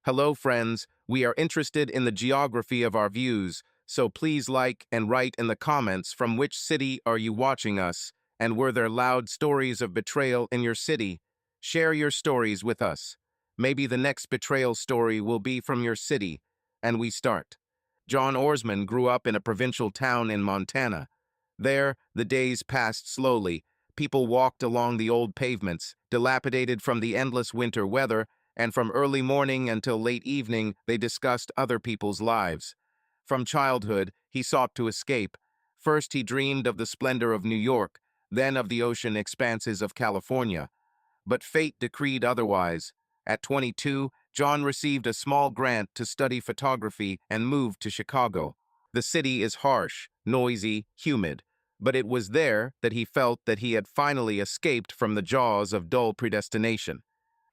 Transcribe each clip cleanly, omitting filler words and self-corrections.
Hello, friends. We are interested in the geography of our views, so please like and write in the comments from which city are you watching us, and were there loud stories of betrayal in your city? Share your stories with us. Maybe the next betrayal story will be from your city, and we start. John Oarsman grew up in a provincial town in Montana. There, the days passed slowly. People walked along the old pavements, dilapidated from the endless winter weather, and from early morning until late evening they discussed other people's lives. From childhood, he sought to escape. First he dreamed of the splendor of New York, then of the ocean expanses of California. But fate decreed otherwise. At 22, John received a small grant to study photography and moved to Chicago. The city is harsh, noisy, humid, but it was there that he felt that he had finally escaped from the jaws of dull predestination.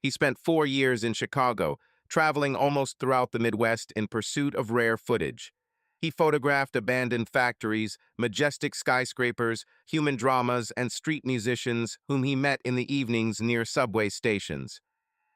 He spent 4 years in Chicago, traveling almost throughout the Midwest in pursuit of rare footage. He photographed abandoned factories, majestic skyscrapers, human dramas, and street musicians whom he met in the evenings near subway stations.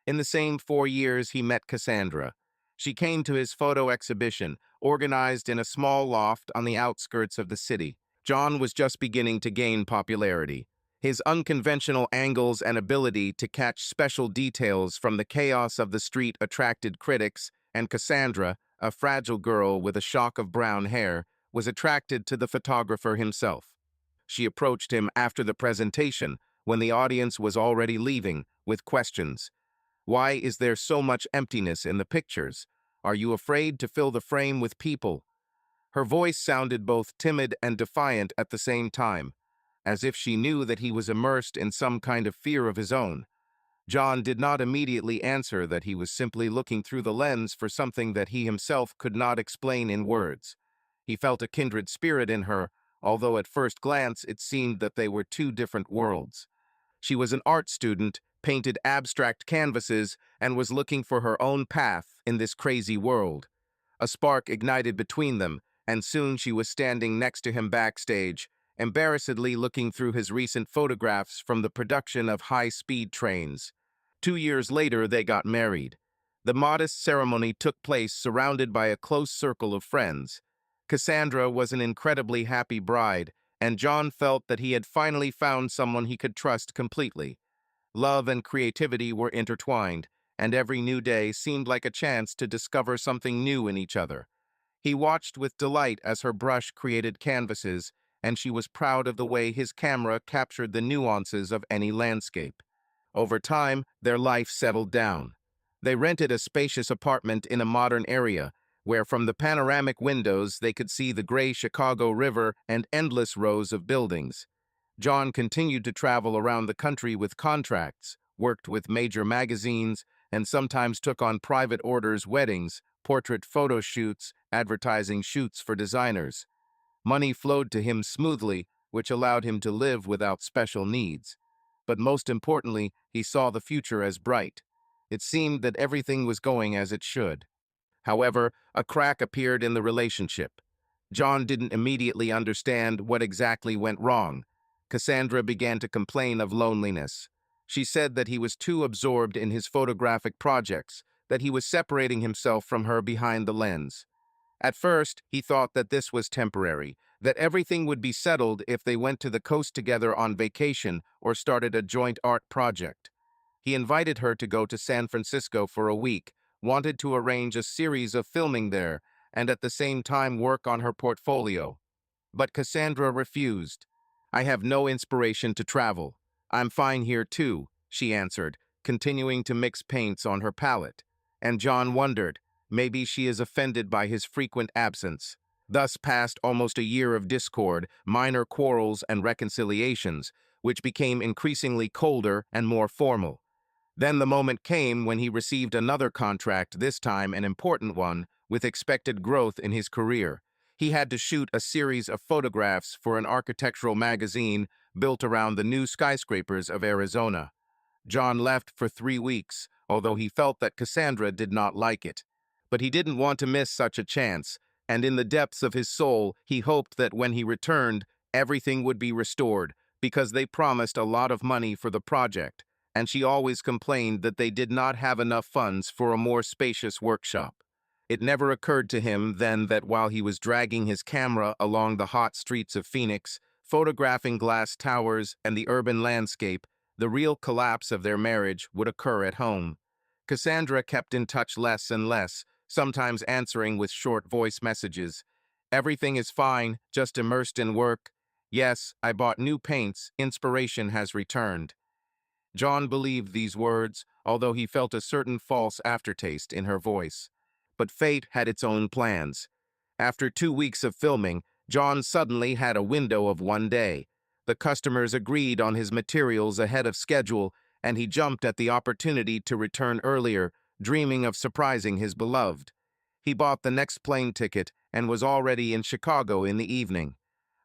In the same 4 years, he met Cassandra. She came to his photo exhibition, organized in a small loft on the outskirts of the city. John was just beginning to gain popularity. His unconventional angles and ability to catch special details from the chaos of the street attracted critics, and Cassandra, a fragile girl with a shock of brown hair, was attracted to the photographer himself. She approached him after the presentation, when the audience was already leaving, with questions. Why is there so much emptiness in the pictures? Are you afraid to fill the frame with people? Her voice sounded both timid and defiant at the same time, as if she knew that he was immersed in some kind of fear of his own. John did not immediately answer that he was simply looking through the lens for something that he himself could not explain in words. He felt a kindred spirit in her, although at first glance it seemed that they were two different worlds. She was an art student, painted abstract canvases, and was looking for her own path in this crazy world. A spark ignited between them, and soon she was standing next to him backstage, embarrassedly looking through his recent photographs from the production of high-speed trains. 2 years later, they got married. The modest ceremony took place surrounded by a close circle of friends. Cassandra was an incredibly happy bride, and John felt that he had finally found someone he could trust completely. Love and creativity were intertwined, and every new day seemed like a chance to discover something new in each other. He watched with delight as her brush created canvases, and she was proud of the way his camera captured the nuances of any landscape. Over time, their life settled down. They rented a spacious apartment in a modern area, where from the panoramic windows they could see the gray Chicago River and endless rows of buildings. John continued to travel around the country with contracts, worked with major magazines, and sometimes took on private orders, weddings, portrait photo shoots, advertising shoots for designers. Money flowed to him smoothly, which allowed him to live without special needs. But most importantly, he saw the future as bright. It seemed that everything was going as it should. However, a crack appeared in the relationship. John didn't immediately understand what exactly went wrong. Cassandra began to complain of loneliness. She said that he was too absorbed in his photographic projects, that he was separating himself from her behind the lens. At first, he thought that this was temporary, that everything would be settled if they went to the coast together on vacation or started a joint art project. He invited her to go to San Francisco for a week, wanted to arrange a series of filming there, and at the same time work on her portfolio. But Cassandra refused. "I have no inspiration to travel. I'm fine here too," she answered, continuing to mix paints on her palette. And John wondered, maybe she is offended by his frequent absence. Thus passed almost a year of discord, minor quarrels and reconciliations, which became increasingly colder and more formal. Then the moment came when he received another contract, this time an important one, with expected growth in his career. He had to shoot a series of photographs for an architectural magazine built around the new skyscrapers of Arizona. John left for 3 weeks, although he felt that Cassandra did not like it. But he didn't want to miss such a chance, and in the depths of his soul, he hoped that when he returned, everything would be restored, because they promised a lot of money for the project, and she always complained that they did not have enough funds for a more spacious workshop. It never occurred to him then that while he was dragging his camera along the hot streets of Phoenix, photographing glass towers and the urban landscape, the real collapse of their marriage would occur at home. Cassandra kept in touch less and less, sometimes answering with short voice messages. "Everything is fine, just immersed in work. Yes, I bought new paints, inspiration has returned." John believed these words, although he felt a certain false aftertaste in her voice. But fate had its own plans. After 2 weeks of filming, John suddenly had a window of one day. The customers agreed on his materials ahead of schedule, and he jumped at the opportunity to return earlier, dreaming of surprising his beloved. He bought the next plane ticket and was already in Chicago in the evening.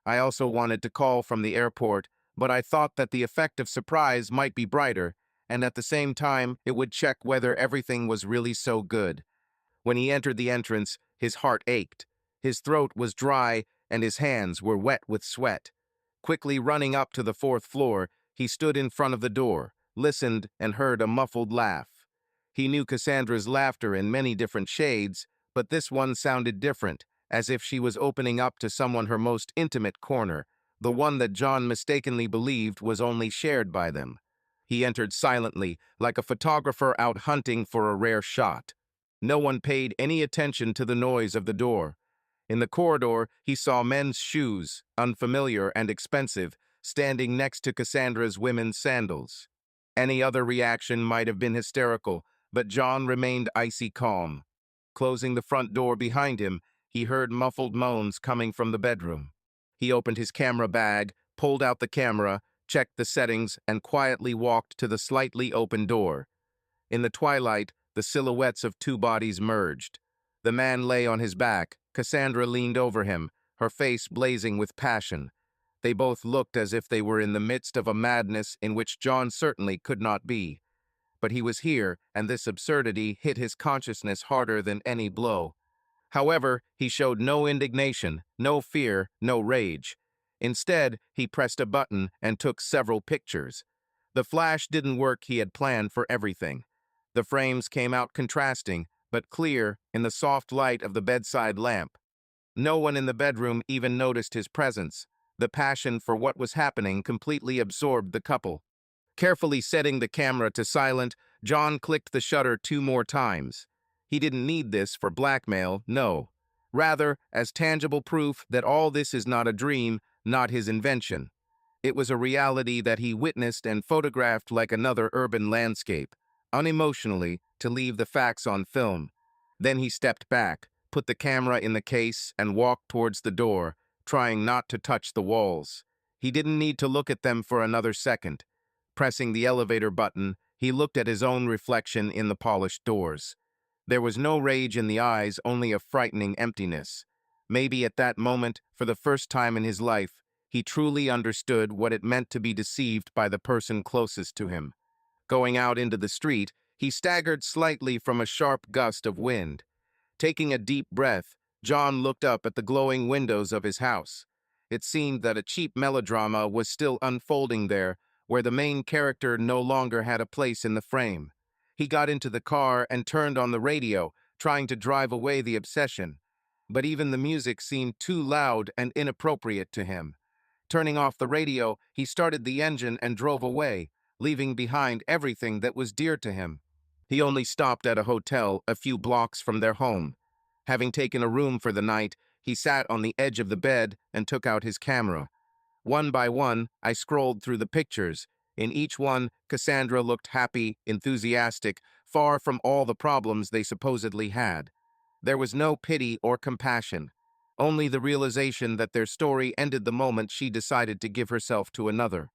I also wanted to call from the airport, but I thought that the effect of surprise might be brighter, and at the same time it would check whether everything was really so good. When he entered the entrance, his heart ached. His throat was dry, and his hands were wet with sweat. Quickly running up to the fourth floor, he stood in front of the door, listened, and heard a muffled laugh. He knew Cassandra's laughter in many different shades, but this one sounded different, as if she was opening up to someone her most intimate corner, the one that John mistakenly believed was only shared by them. He entered silently, like a photographer out hunting for a rare shot. No one paid any attention to the noise of the door. In the corridor, he saw men's shoes, unfamiliar and expensive, standing next to Cassandra's women's sandals. Any other reaction might have been hysterical, but John remained icy calm. Closing the front door behind him, he heard muffled moans coming from the bedroom. He opened his camera bag, pulled out the camera, checked the settings, and quietly walked to the slightly open door. In the twilight, the silhouettes of two bodies merged. The man lay on his back. Cassandra leaned over him, her face blazing with passion. They both looked as if they were in the midst of a madness in which John certainly could not be. But he was here, and this absurdity hit his consciousness harder than any blow. However, he showed no indignation, no fear, no rage. Instead, he pressed a button and took several pictures. The flash didn't work he had planned for everything. The frames came out contrasting, but clear in the soft light of the bedside lamp. No one in the bedroom even noticed his presence. The passion for what was happening completely absorbed the couple. Carefully setting the camera to silent, John clicked the shutter 2 more times. He didn't need this for blackmail, no. Rather, as tangible proof that all this is not a dream, not his invention. It was a reality that he witnessed and photographed like another urban landscape, unemotionally, to leave the facts on film. Then he stepped back, put the camera in the case, and walked towards the door, trying not to touch the walls. He didn't need to look at them for another second. Pressing the elevator button, he looked at his own reflection in the polished doors. There was no rage in the eyes, only a frightening emptiness. Maybe at that moment, for the first time in his life, he truly understood what it meant to be deceived by the person closest to him. Going out into the street, he staggered slightly from a sharp gust of wind. Taking a deep breath, John looked up at the glowing windows of his house. It seemed that a cheap melodrama was still unfolding there, where the main character no longer had a place in the frame. He got into the car and turned on the radio, trying to drive away the obsession. But even the music seemed too loud and inappropriate to him. Turning off the radio, he started the engine and drove away, leaving behind everything that was dear to him. He only stopped at a hotel a few blocks from their home. Having taken a room for the night, he sat on the edge of the bed and took out his camera. One by one, I scrolled through the pictures. In each one, Cassandra looked happy, enthusiastic, far from all the problems they supposedly had. There was no pity or compassion, only the realization that their story ended the moment she decided to give herself to another.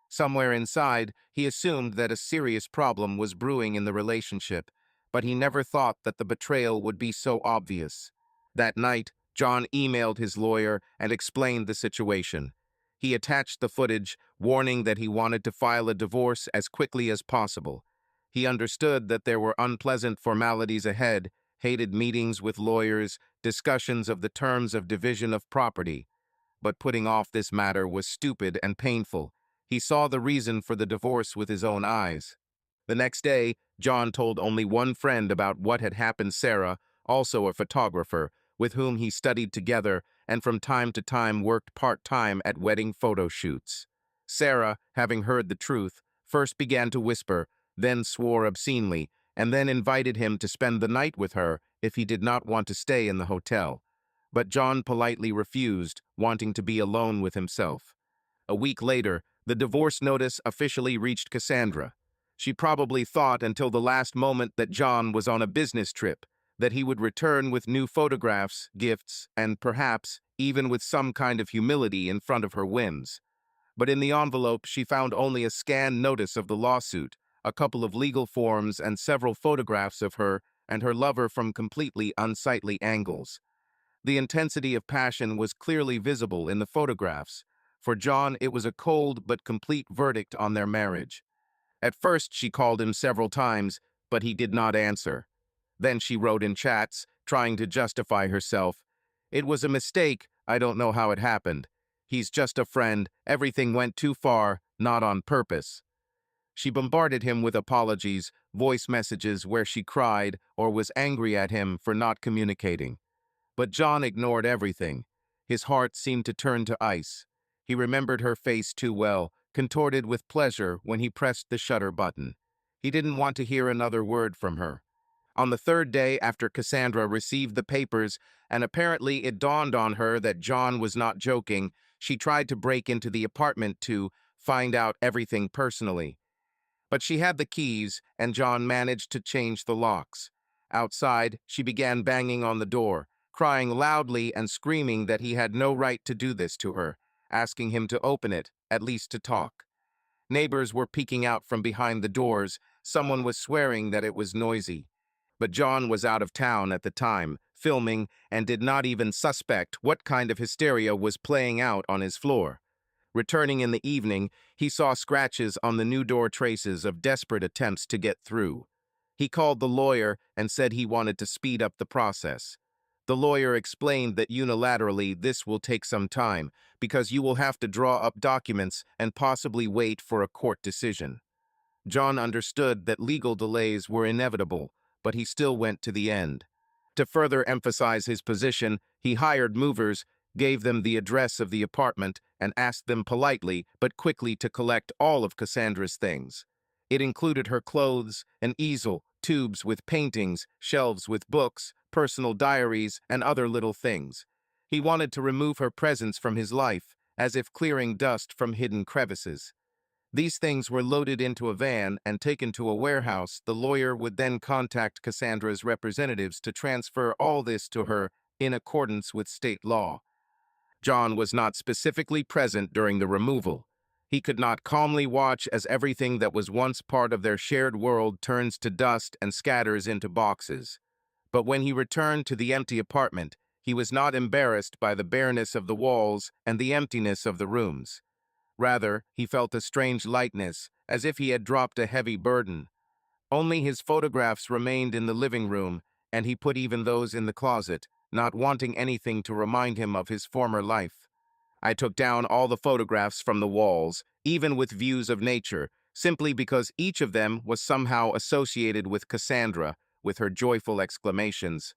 Somewhere inside, he assumed that a serious problem was brewing in the relationship, but he never thought that the betrayal would be so obvious. That night, John emailed his lawyer and explained the situation. He attached the footage, warning that he wanted to file a divorce as quickly as possible. He understood that there were unpleasant formalities ahead, hated meetings with lawyers, discussions of the terms of division of property. But putting off this matter was stupid and painful. He saw the reason for the divorce with his own eyes. The next day, John told only one friend about what had happened. Sarah, also a photographer, with whom he studied together and from time to time worked part-time at wedding photo shoots. Sarah, having heard the truth, first began to whisper, then swore obscenely, and then invited him to spend the night with her if he did not want to stay in the hotel. But John politely refused, wanting to be alone with himself. A week later, the divorce notice officially reached Cassandra. She probably thought until the last moment that John was on a business trip, that he would return with new photographs, gifts, and perhaps even with some kind of humility in front of her whims. But in the envelope, she found only a scanned notice of the lawsuit, a couple of legal forms, and several photographs of her and her lover from completely unsightly angles. The intensity of passion was clearly visible in the photographs. For John, it was a cold but complete verdict on their marriage. At first, she called him several times, but he did not answer. Then she wrote in chats, trying to justify herself. It was a mistake, I don't know how it happened. He's just a friend, everything went too far, not on purpose. She bombarded him with apologies, voice messages where she cried or was angry at him for not communicating. But John ignored everything. His heart seemed to turn to ice. He remembered her face too well, contorted with pleasure when he pressed the shutter button. He didn't want to hear another word from her. On the third day after Cassandra received the papers, and apparently it dawned on her that John was not joking, she tried to break into the apartment to find out everything personally. But she had the keys, and John managed to change the locks. Outside, she began banging on the door, crying loudly and screaming that he had no right to do this to her, asking him to open it, at least to talk. Neighbors were peeking out from behind the doors. Someone was swearing that it was noisy. But John was out of town at the time, filming, and did not even suspect what kind of hysteria was playing out on his floor. Returning in the evening, he saw scratches on the new door, traces of desperate attempts to get through. He called the lawyer and said he wanted to speed up the process. The lawyer explained that unilaterally this will take some time because you will have to draw up documents and possibly wait for a court decision. John understood that legal delays were inevitable, but he still went to the end. To further emphasize his position, he hired movers, gave them the address of the apartment, and asked them politely but quickly to collect all of Cassandra's things. It included her clothes, an easel, tubes with paintings, shelves with books, personal diaries, and other little things. He wanted to remove her presence from his life, as if clearing dust from hidden crevices. These things were loaded into a van and taken to a warehouse. The lawyer would then contact Cassandra's representatives to transfer all this to her in accordance with state law. John was not specifically present during the removal. He could not calmly watch as everything that was once part of their shared world turns to dust and scatters into boxes. But when he returned to the empty apartment, he was not embarrassed by the bareness of the walls and the emptiness of the rooms. Rather, he felt a strange lightness, as if he had dropped a heavy burden. Only his photographs remained in the living room, and he put even those in the closet, not wanting anything to remind him of his former life. I took down all the photographs from the walls, even with views of nature, simply because each of them was somehow associated with Cassandra, with her joyful exclamations.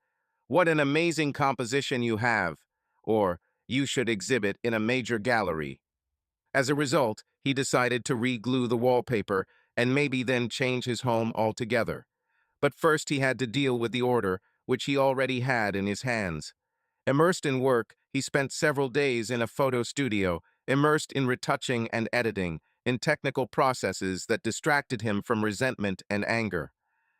"What an amazing composition you have!" Or, "You should exhibit in a major gallery." As a result, he decided to re-glue the wallpaper and maybe then change his home altogether. But first he had to deal with the order, which he already had in his hands. Immersed in work, he spent several days in a photo studio, immersed in retouching and editing, in technical processes that distracted him from resentment and anger.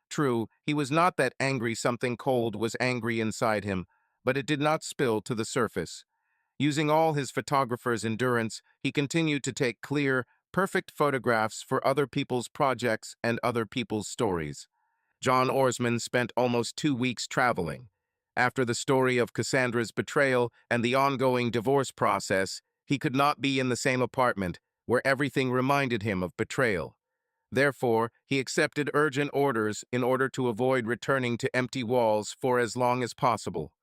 True, he was not that angry. Something cold was angry inside him, but it did not spill to the surface. Using all his photographer's endurance, he continued to take clear, perfect photographs for other people's projects and other people's stories. John Orsman spent almost 2 weeks traveling. After the story of Cassandra's betrayal and the ongoing divorce process, he could not be in the same apartment where everything reminded him of betrayal. Therefore, he accepted urgent orders in order to avoid returning to empty walls for as long as possible.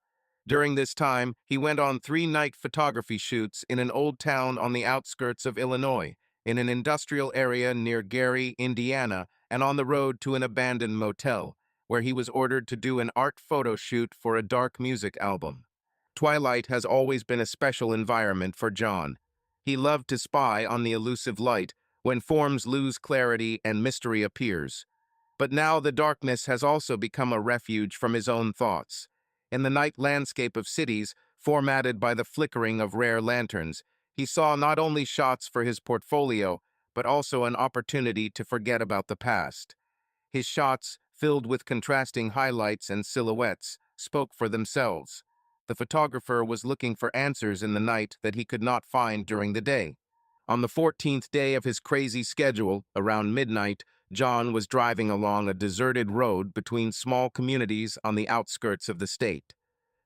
During this time, he went on 3 night photography shoots in an old town on the outskirts of Illinois, in an industrial area near Gary, Indiana, and on the road to an abandoned motel, where he was ordered to do an art photo shoot for a dark music album. Twilight has always been a special environment for John. He loved to spy on the elusive light when forms lose clarity and mystery appears. But now the darkness has also become a refuge from his own thoughts. In the night landscape of cities, formatted by the flickering of rare lanterns, he saw not only shots for his portfolio, but also an opportunity to forget about the past. His shots, filled with contrasting highlights and silhouettes, spoke for themselves. The photographer was looking for answers in the night that he could not find during the day. On the 14th day of his crazy schedule, around midnight, John was driving along a deserted road between small communities on the outskirts of the state.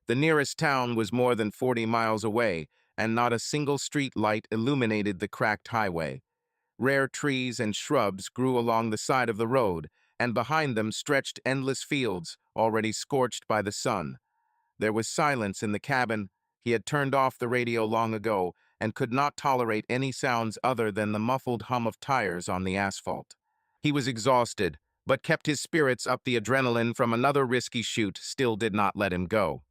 The nearest town was more than 40 miles away, and not a single street light illuminated the cracked highway. Rare trees and shrubs grew along the side of the road, and behind them stretched endless fields, already scorched by the sun. There was silence in the cabin. He had turned off the radio long ago and could not tolerate any sounds other than the muffled hum of tires on the asphalt. He was exhausted, but kept his spirits up. The adrenaline from another risky shoot still did not let him go.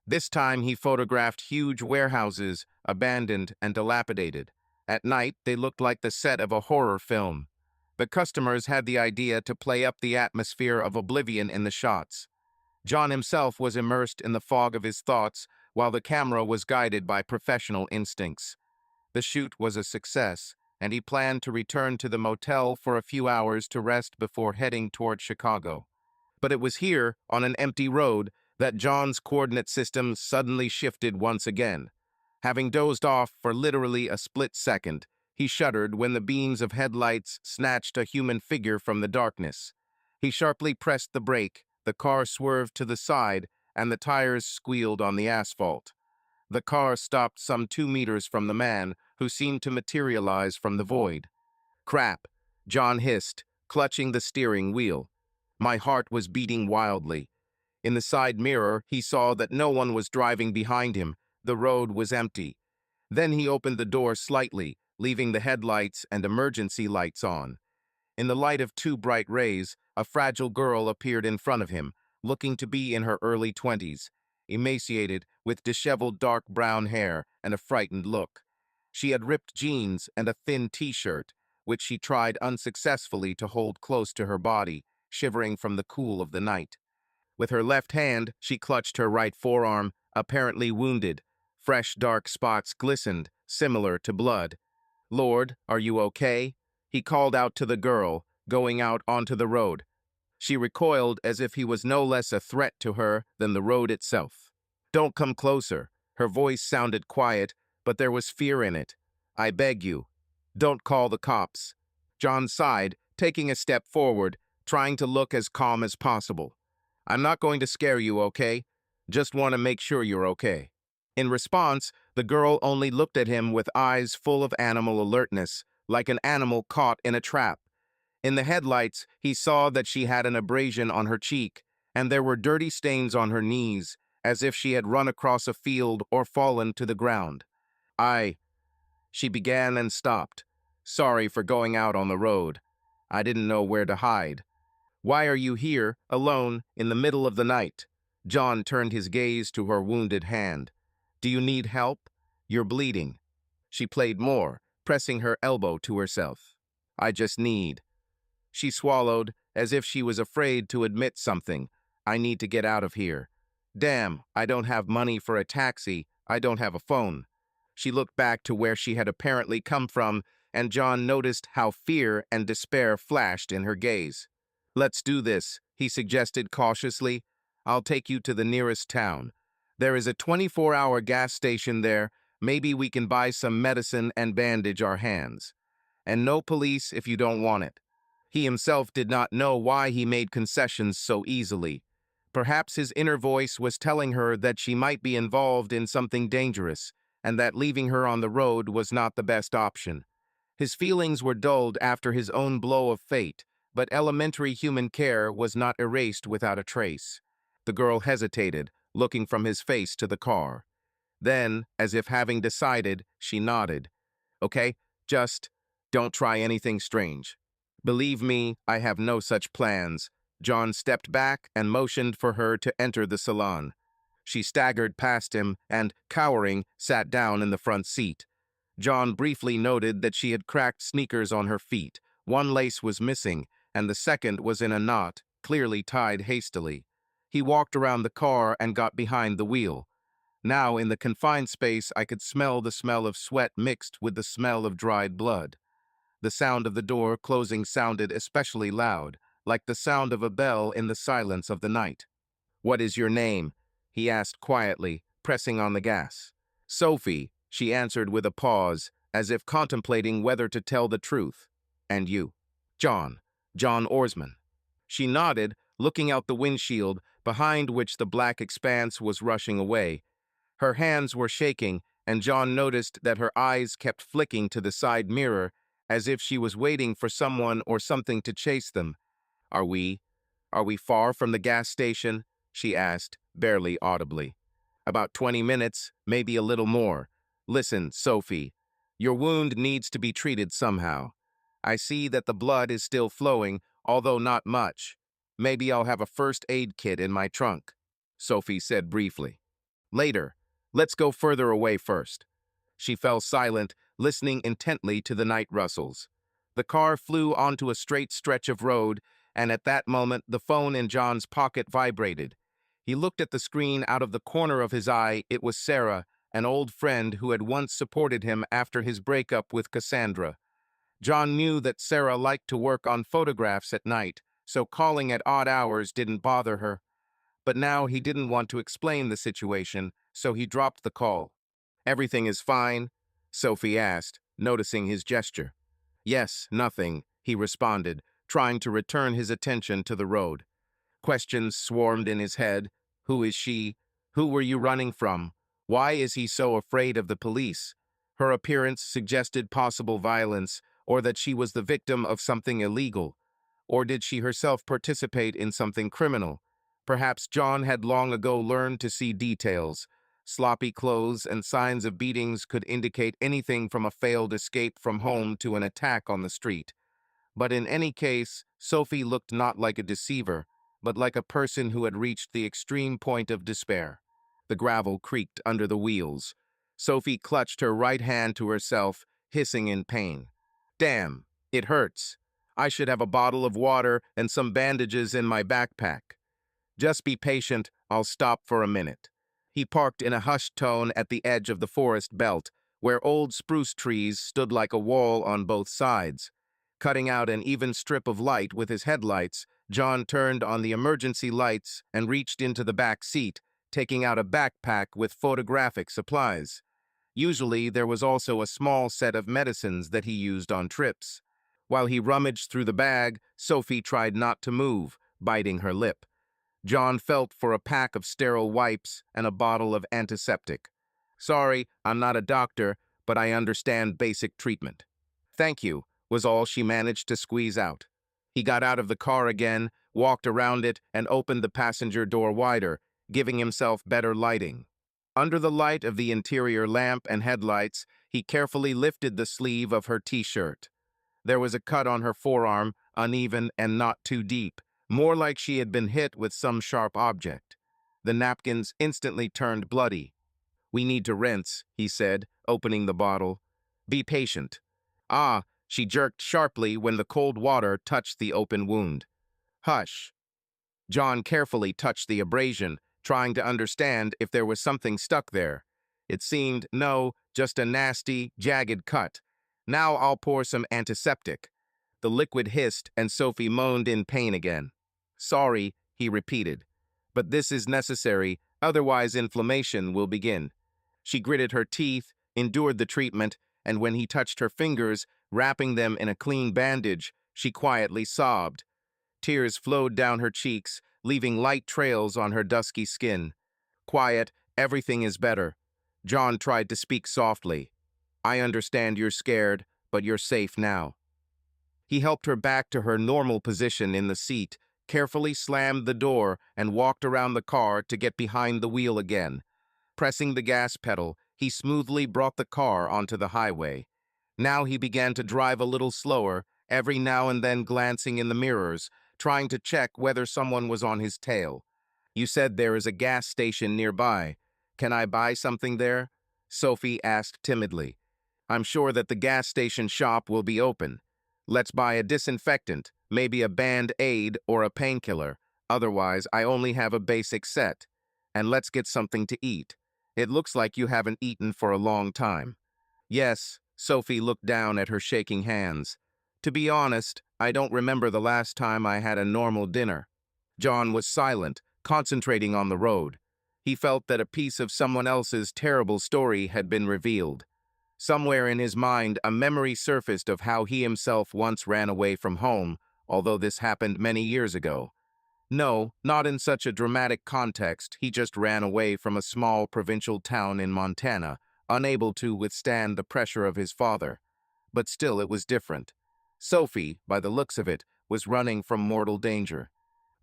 This time he photographed huge warehouses, abandoned and dilapidated. At night, they looked like the set of a horror film. The customers had the idea to play up the atmosphere of oblivion in the shots. John himself was immersed in the fog of his thoughts, while the camera was guided by professional instincts. The shoot was a success, and he planned to return to the motel for a few hours to rest before heading toward Chicago. But it was here, on an empty road, that John's coordinate system suddenly shifted once again. Having dozed off for literally a split second, he shuddered when the beams of headlights snatched a human figure from the darkness. He sharply pressed the brake, the car swerved to the side, and the tires squealed on the asphalt. The car stopped some 2 meters from the man, who seemed to materialize from the void. "Crap," John hissed, clutching the steering wheel. My heart was beating wildly. In the side mirror, he saw that no one was driving behind him. The road was empty. Then he opened the door slightly, leaving the headlights and emergency lights on. In the light of 2 bright rays, a fragile girl appeared in front of him, looking to be in her early 20s, emaciated, with disheveled dark brown hair and a frightened look. She had ripped jeans and a thin t-shirt, which she tried unsuccessfully to hold close to her body, shivering from the cool of the night. With her left hand, she clutched her right forearm, apparently wounded. Fresh dark spots glistened, similar to blood. "Lord, are you okay?" he called out to the girl, going out onto the road. She recoiled as if he was no less a threat to her than the road itself. "Don't come closer." Her voice sounded quiet, but there was fear in it. "I beg you. Don't call the cops." John sighed, taking a step forward, trying to look as calm as possible. "I'm not going to scare you, okay? Just want to make sure you're okay." In response, the girl only looked at him with eyes full of animal alertness, like an animal caught in a trap. In the headlights, he saw that she had an abrasion on her cheek, and there were dirty stains on her knees, as if she had run across a field or fallen to the ground. She began and stopped. "Sorry for going out on the road. I didn't know where to hide." "Why are you here, alone, in the middle of the night?" John turned his gaze to her wounded hand. "Do you need help? You're bleeding." She played more, pressing her elbow to herself. "I just need." She swallowed, as if she was afraid to admit something. "I need to get out of here." "Damn, I don't have money for a taxi. I don't have a phone." She looked back to where she had apparently come from, and John noticed how fear and despair flashed in her gaze. "Let's do this," he suggested cautiously. "I'll take you to the nearest town. There is a 24-hour gas station there. Maybe we can buy some medicine and bandage our hands. And no police if you don't want it." He himself did not know why he made concessions so easily. Perhaps his inner voice was telling her that she might be involved in something dangerous, and that leaving her on the road was not the best option. His feelings were dulled after his own blow of fate, but elementary human care was not erased without a trace. The girl hesitated, looking from his face to the car. Then, as if having decided, she nodded. "Okay, just Don't try anything strange. Believe me, I have no such plans. John stepped back and motioned for her to enter the salon. She staggered past him and, cowering, sat down in the front seat. John briefly noted that she had cracked sneakers on her feet. One lace was missing, and the second was in a knot, clearly tied hastily. He walked around the car and got behind the wheel. Now, in the confined space, I could smell the smell of sweat mixed with the smell of dried blood. The sound of the door closing sounded especially loud, like the sound of a bell in the silence of the night. "What is your name?" he asked quietly, pressing on the gas. "Sophie," she answered with a pause, as if contemplating whether to tell the truth. "And you?" "John. John Orsman." She nodded, looking out the windshield, behind which the black expanse was rushing away. Her hands were shaking, and John noticed that her eyes kept flicking to the side mirror, as if she was waiting for someone or something to chase them. Are we far from the gas station?" she asked, barely audibly. "About 20 minutes, maybe a little more. Listen, Sophie, your wound needs to be treated somehow. I see that the blood is still flowing, although not much. Maybe I'll have a first aid kit in my trunk," Sophie said briefly. "Later. Let's go further away first." She fell silent, listening intently to the night rustles. The car flew onto a straight stretch of road, and at that moment the phone in John's pocket vibrated. He looked at the screen out of the corner of his eye. It was Sarah, an old friend who had once supported him after his breakup with Cassandra. John knew that Sarah liked to work on photographs at night, so calling at odd hours didn't bother her. But now he didn't want to explain the situation, so he dropped the call. "Everything is fine?" Sophie asked, noticing his gesture. "Yes, nothing," he responded, trying to return his attention to the road. Questions swarmed in his head. Who is she? Who were you running from? Why is he so afraid of the police? Her appearance suggested possible violence, or that she was the victim of something illegal. Or did she herself participate in something criminal? Perhaps John had long ago learned to see details. Sloppy clothes and signs of beatings could indicate anything from a failed escape from home to an attack on the street. But in any case, Sophie looked not like a deceiver, but like a person who had reached the extreme point of despair. The gravel creaked under the wheels. Sophie clutched her right hand to herself, hissing in pain. "Damn, it hurts. I should have a bottle of water and some bandages in my backpack." "Just be patient, I'll stop for a minute." He parked in a hushed tone at the edge of the forest belt, where old spruce trees stood like a wall on both sides. Cutting out an even strip of light with his headlights, John turned on the emergency lights and reached into the back seat, taking out a backpack with photographic supplies. Usually, there was also a small set of medicines that he used on trips. While he rummaged through the bag, Sophie tried not to move, biting her lip. John felt for a pack of sterile wipes and a bottle of antiseptic. "Sorry, I'm not a doctor, but I understand basic treatment." "Thank you," was all she managed to squeeze out. He got out of the car again, walked around it, and opened the passenger door wider, giving himself better lighting. Under the light of the interior lamp and headlights, he carefully lifted the sleeve of her t-shirt. There was a cut on her forearm, uneven and not too deep, more like she had been hit with some sharp object. The napkins instantly turned bloody. "We need to rinse," he said, opening the bottle. "Be patient." "Ah," she jerked sharply when the cold water touched the open wound. "Hush." John carefully touched the abrasion, trying to understand if there was something stuck there. It seemed, no, just a nasty, jagged cut. "Now I'll pour some antiseptic." The liquid hissed, and Sophie moaned in pain again. "Sorry," he repeated, "but this is necessary, otherwise inflammation will begin." She gritted her teeth, endured the treatment, and when he touched her fingers, wrapping them in a clean bandage, she quietly sobbed. Tears flowed down her cheeks, leaving light trails on her dusky skin. "Quiet, everything is better." John tried to speak softly. "I understand you're scared, but you're safe now." He helped her back to her normal position in the seat, carefully slammed the door, and walked around the car to get behind the wheel again. Pressing the gas pedal, he smoothly brought the car onto the highway. Now he began to drive a little slower, every now and then glancing in the mirrors, trying to check whether someone was on his tail. You said there is a gas station nearby. Can I buy something there? Sophie asked timidly. I'm sure that the gas station shop will be open. Let's buy a disinfectant, maybe a Band-Aid or a painkiller. Otherwise, I only have a basic set. And let's get something to eat. It looks like you haven't eaten for a long time. Yes, Sophie looked down at her shaking hands. To be honest, I don't remember the last time I had a normal dinner. John was silent, concentrating on the road. He felt that a piece of someone else's terrible story had been revealed. Somewhere in his mind, a memory surfaced of how he himself once ran away from home, although this happened many years ago. No, not in such a dramatic context. He just ran away from a small provincial town in Montana, unable to withstand the pressure of his father. But still, it was different. Sophie, by the looks of it, was running from mortal danger.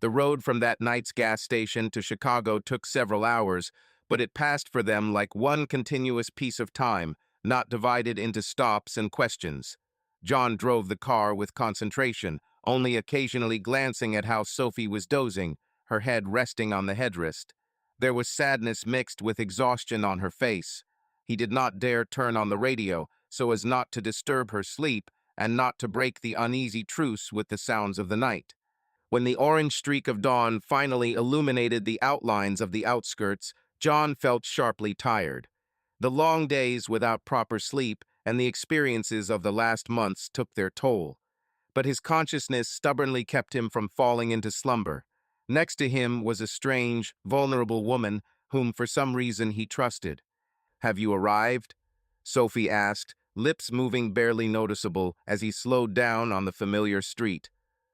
The road from that night's gas station to Chicago took several hours, but it passed for them like one continuous piece of time, not divided into stops and questions. John drove the car with concentration, only occasionally glancing at how Sophie was dozing, her head resting on the headrest. There was sadness mixed with exhaustion on her face. He did not dare turn on the radio, so as not to disturb her sleep and not to break the uneasy truce with the sounds of the night. When the orange streak of dawn finally illuminated the outlines of the outskirts, John felt sharply tired. The long days without proper sleep and the experiences of the last months took their toll. But his consciousness stubbornly kept him from falling into slumber. Next to him was a strange, vulnerable woman whom for some reason he trusted. Have you arrived? Sophie asked, lips moving barely noticeable as he slowed down on the familiar street.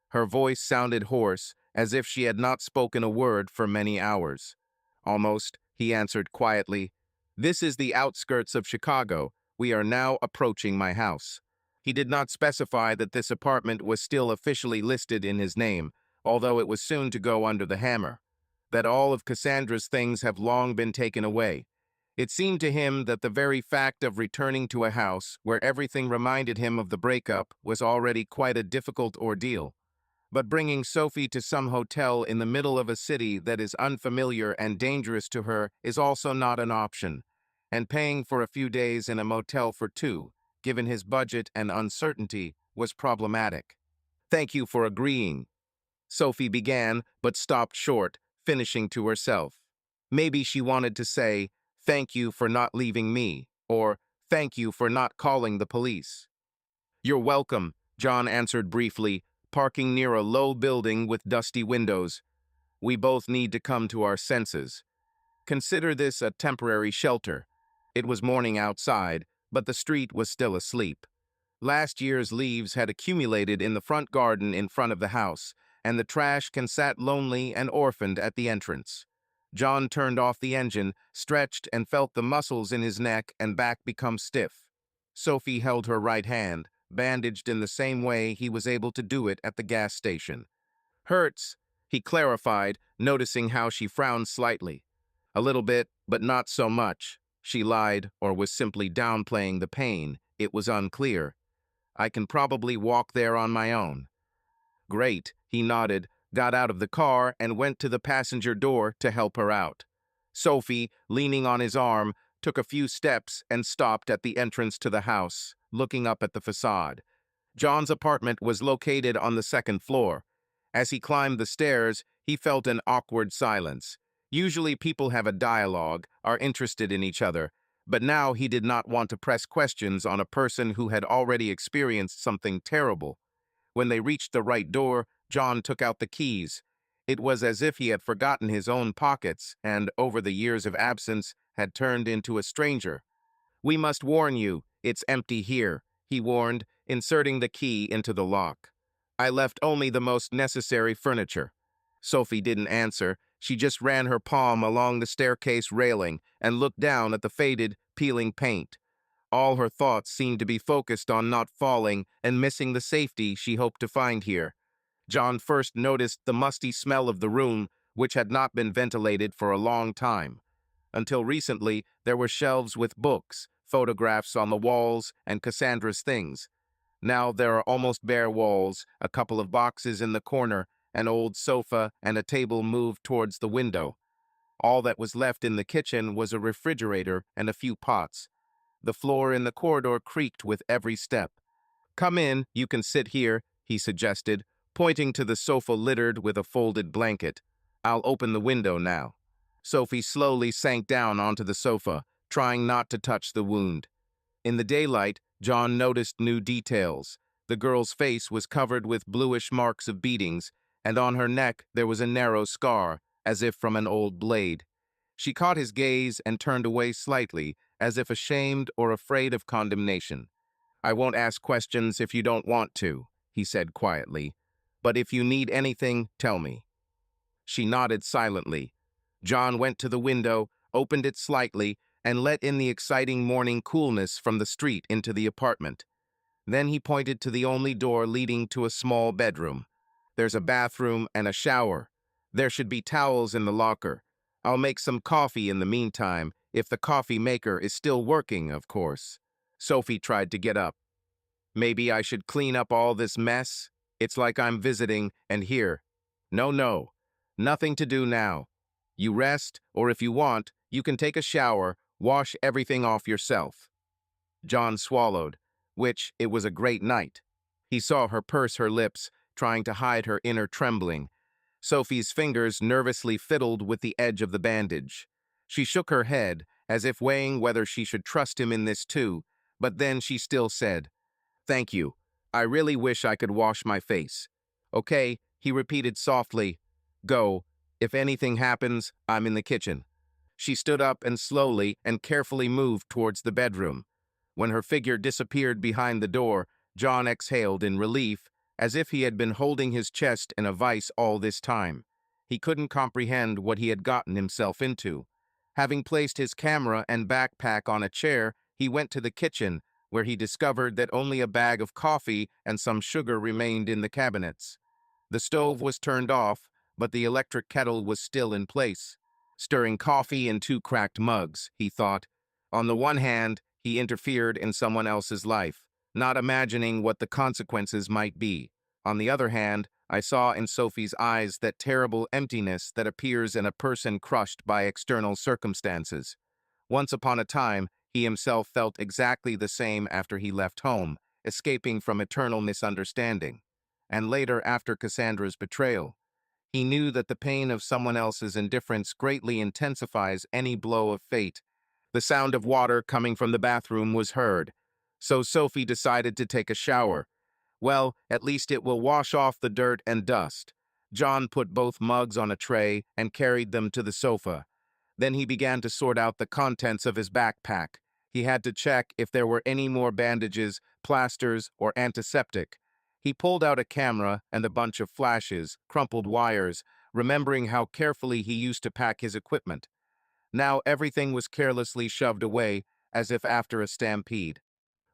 Her voice sounded hoarse, as if she had not spoken a word for many hours. Almost, he answered quietly. This is the outskirts of Chicago. We are now approaching my house. He did not specify that this apartment was still officially listed in his name, although it was soon to go under the hammer. That all of Cassandra's things have long been taken away. It seemed to him that the very fact of returning to a house where everything reminded him of the breakup was already quite a difficult ordeal. But bringing Sophie to some hotel in the middle of a city that is unfamiliar and dangerous to her is also not an option. And paying for a few days in a motel for two, given his budget and uncertainty, was problematic. Thank you for agreeing, Sophie began, but stopped short, finishing to herself. Maybe she wanted to say, thank you for not leaving me, or thank you for not calling the police. You're welcome, John answered briefly, parking near a low building with dusty windows. We both need to come to our senses. Consider this a temporary shelter. It was morning outside, but the street was still asleep. Last year's leaves had accumulated in the front garden in front of the house, and the trash can sat lonely and orphaned at the entrance. John turned off the engine, stretched, and felt the muscles in his neck and back become stiff. Sophie held her right hand, bandaged in the same way he was able to do it at the gas station. Hurts, he clarified, noticing how she frowned slightly. A little bit, but not so much. She lied, or was simply downplaying the pain. It was unclear. I can probably walk there on my own. Great, he nodded, got out of the car, and went to the passenger door to help her out. Sophie, leaning on his arm, took a few steps and stopped at the entrance to the house, looking up at the facade. John's apartment was located on the second floor. As he climbed the stairs, he felt an awkward silence. Usually people have a dialogue, are interested in each other, but now he did not want to press questions on a person who had already experienced something terrible. When they reached the right door, John took out the keys. It was as if he had forgotten his own pockets and, over the years of absence, had turned into a stranger. We must warn you, it's empty here, he warned, inserting the key into the lock. I left only the most necessary furniture. Sophie didn't answer. She just ran her palm along the staircase railing and looked down at the faded, peeling paint. All her thoughts seemed to be focused on not falling and missing the safety she hoped to find here. John first noticed the musty smell of the room, which had not been ventilated for a long time. Until recently, there were shelves with books, photographs on the walls, and Cassandra's things. Now there are almost bare walls, a couple of boxes in the corner, an old sofa, and a table moved towards the window. All that was left in the kitchen was a refrigerator and a few pots. The floor in the corridor creaked with every step. "Come in, you can sit here," he suggested, pointing to the sofa littered with a folded blanket. "I'll open the window now." Sophie slowly sank down onto the sofa, trying not to touch the wound. In the daylight, John noticed new details. The girl's face was covered with bluish marks of beatings, and on her neck there was a narrow scar, as if from an old blade. She caught his gaze and turned away slightly, as if ashamed or afraid of condemnation. "I won't ask questions if you don't want to," he said quietly. "But if you need anything, tell me." She nodded silently. John went to the window, opened it slightly, and let in the exciting morning coolness from the street into the apartment. Then he pointed to the only door leading to a small bedroom. "There's a bathroom and a shower. There should be towels in the locker. I'll make some coffee in the meantime, if the coffee maker is still working, of course." Sophie tried to get up. "Maybe I should clean up all this mess? It's like I'm visiting, and here." No. Nothing to do now. You rest, or if you want, you can take a shower, wash everything off yourself." John swallowed, which it was a great night. He saw her purse her lips, trying to hide her inner trembling. Sophie's fingers nervously fiddled with the edge of the bandage. She shook her head, as if weighing whether she should trust him in this too, but then she still said, "Thank you. I really wish I could wash my face." "Okay," he repeated softly. "Go. If anything happens, I'm in the kitchen." She stood up and slowly and carefully moved towards the bedroom. When her figure disappeared behind the door, John exhaled in relief, as if he had been holding his chest in a vice all this time. He couldn't comprehend what he had gotten himself into. Having placed his camera and backpack on a chair, he went to the kitchen, where he discovered that only a bag of coffee and some sugar remained in the cabinets. The stove was turned off, but the electric kettle was still in place. Stirring coffee in 2 cracked mugs, he thought. On the one hand, he interfered in someone else's life, not imagining what the consequences might be. On the other hand, I saw in Sophie's eyes that terrible emptiness that appears in a person crushed by external circumstances. Once upon a time, he himself felt exactly the same after he left home, escaping from eternal misunderstanding. And later, after Cassandra's betrayal, he knew that the pain of someone else's indifference greatly intensifies any blow of fate. The sound of water coming from the bathroom was heard, so Sophie decided to take a shower. Well, at least it will wash off the dirt and dust. John put both mugs on a tray and carried them to the sofa. Then he began to sort out the contents of his backpack. He had to check if there were any more bandages, plasters, or antiseptic. He pulled out a camera and a bunch of flashes, crumpled wires, remembering how carefully he used to pack his equipment. Now everything was carelessly shoved away, as if after a stampede.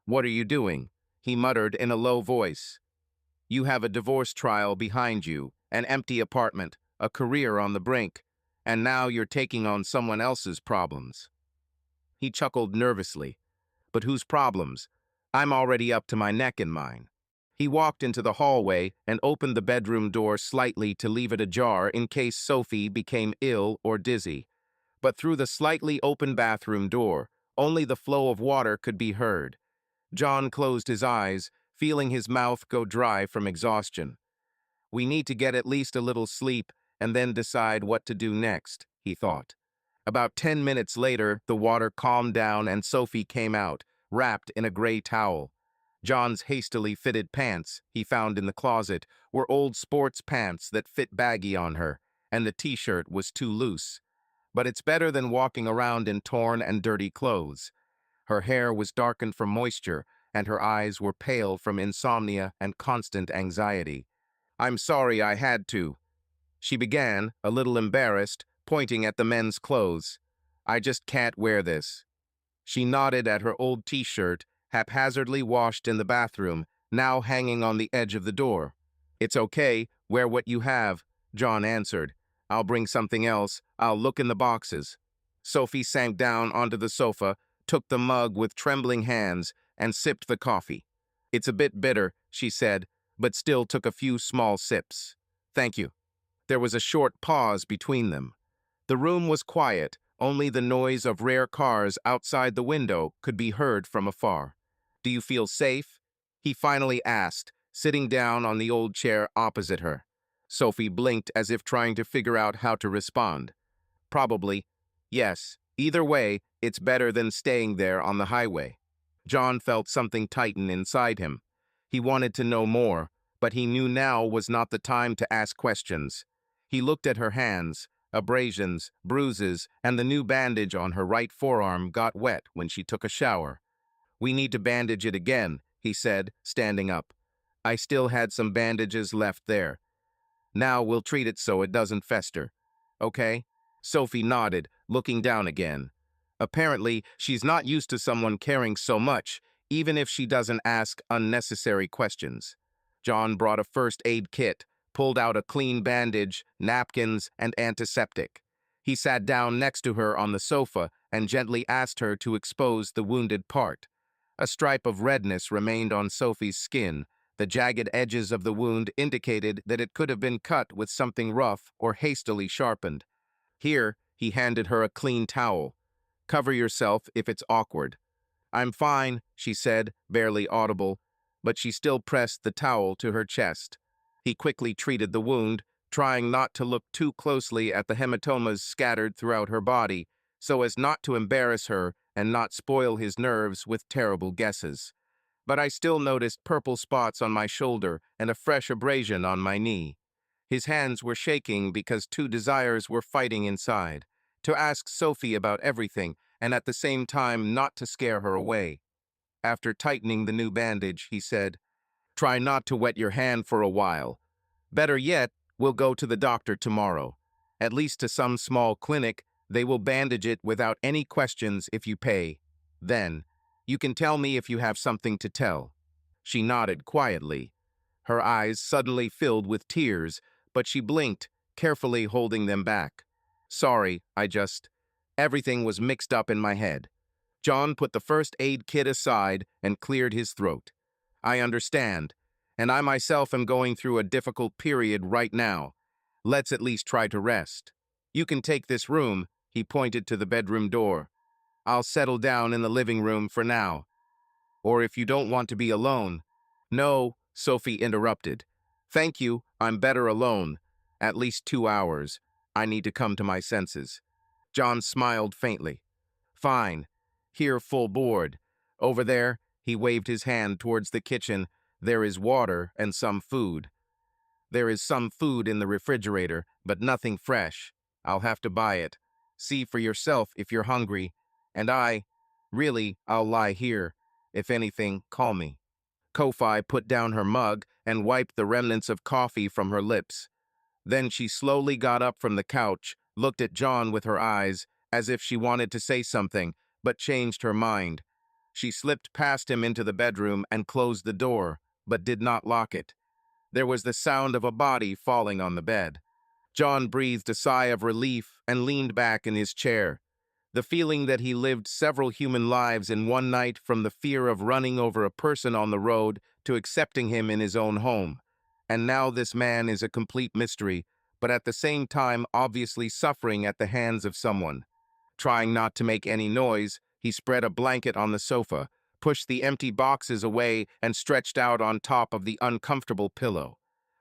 "What are you doing?" he muttered in a low voice. "You have a divorce trial behind you, an empty apartment, a career on the brink, and now you're taking on someone else's problems." He chuckled nervously. "But whose problems? I'm already up to my neck in mine." He walked into the hallway and opened the bedroom door slightly to leave it ajar in case Sophie became ill or dizzy. But through the slightly open bathroom door, only the flow of water could be heard. John closed his eyes, feeling his mouth go dry from exhaustion. "We need to get at least a little sleep and then decide what to do next," he thought. About 10 minutes later, the water calmed down and Sophie came out, wrapped in a gray towel. John's hastily fitted pants, he found in the closet, were old sports pants that fit baggy on her, and the t-shirt was too loose. But it's better than walking around in torn and dirty clothes. Her hair was darkened from moisture, and her eyes were pale from insomnia and constant anxiety. "I'm sorry I had to," she began, a little embarrassed, pointing at the men's clothes. "I just can't wear this." She nodded at her old t-shirt, haphazardly washed in the bathroom, now hanging on the edge of the door. "It's okay, wear what you have," John answered. "I'll bring something else. I'll look in the boxes." Sophie sank down onto the sofa, took the mug with trembling hands, and sipped the coffee. "It's a bit bitter," she said, but still took a few small sips. "Thank you." There was a short pause between them. The room was quiet, only the noise of rare cars outside the window could be heard from afar. "Do you feel safe?" he finally asked, sitting down on the old chair opposite her. Sophie blinked as if trying to figure out how to respond. "Probably. Yes. Either way, it's better than staying there on the highway." John felt something tighten inside him. He wanted to know more, but he knew now was not the time to ask questions. He looked at her hands. Abrasions, bruises, and the new bandage on her right forearm got wet when she took a shower. "We need to bandage it again," he said, standing up. "I still had some bandages left there. Now we'll treat it so it doesn't fester. Okay?" Sophie nodded, looking down again. Apparently, she's not used to someone caring so much, even if she doesn't ask unnecessary questions. John brought a first aid kit, pulled out a clean bandage, napkins, and antiseptic. He sat down next to her on the sofa and gently asked her to expose the wounded part. A stripe of redness remained on Sophie's skin. The jagged edges of the wound indicated that it could have been cut with something rough or hastily sharpened. "Here," he handed her a clean towel. "Cover yourself if it's awkward." "I'm fine," she said, barely audible, but she still pressed the towel to her chest. He quickly treated the wound, trying not to look too closely at the hematomas scattered throughout her body, so as not to embarrass her and not spoil his nerves with terrible guesses. But I still noticed purple spots on my shoulder and a fresh abrasion on my knee. His hands were shaking because two desires were fighting inside, to ask Sophie about everything and at the same time not to scare her away. After tightening the new bandage, he said, "Try not to wet your hand for a while. Better yet, we'll go to the doctor tomorrow. At least to some small clinic. They will bandage it without any questions if you pay. Then, you can tell me if you have something to tell." She nodded quietly. Her eyes suddenly filled with tears, but she blinked, carefully holding them back. "Sorry, everything was mixed up in my head." John put the first aid kit aside and cleared his throat. "I understand, and I myself am going through a difficult period right now. Let's at least try to rest. You can take this room," he pointed to the bedroom door. "I'll settle down in the living room for now. Or if you don't want to be alone." "No," Sophie interrupted. "Thank you, I'm better alone. At least 2 hours. I need to come to my senses." John smiled faintly. "Fine. Here full board. Over there," he waved his hand towards the kitchen, "there is water and some food. There is some food in the refrigerator, but nothing fresh. I'll have to buy it. See for yourself if you're hungry. And I'll lie here. If anything, call me." Ko-Fi put down her mug and wiped the remnants of coffee from her lips. Then she slowly got up from the couch, looked at John with her eyes, as if she wanted to say something, but changed her mind. She slipped past him into the bedroom and closed the door, but did not lock it. There was the sound of a body falling on the bed. John breathed a sigh of relief and leaned back in his chair. The feeling that he lived several human lives in one night, from the fear of running over a person on the road to accepting him in his own home. And now this man is a complete mystery, but at the same time obviously suffering at the hands of someone. Trying not to make any noise, he spread a blanket on the sofa, pushed the empty boxes away, and stretched out on top of the uncomfortable pillow.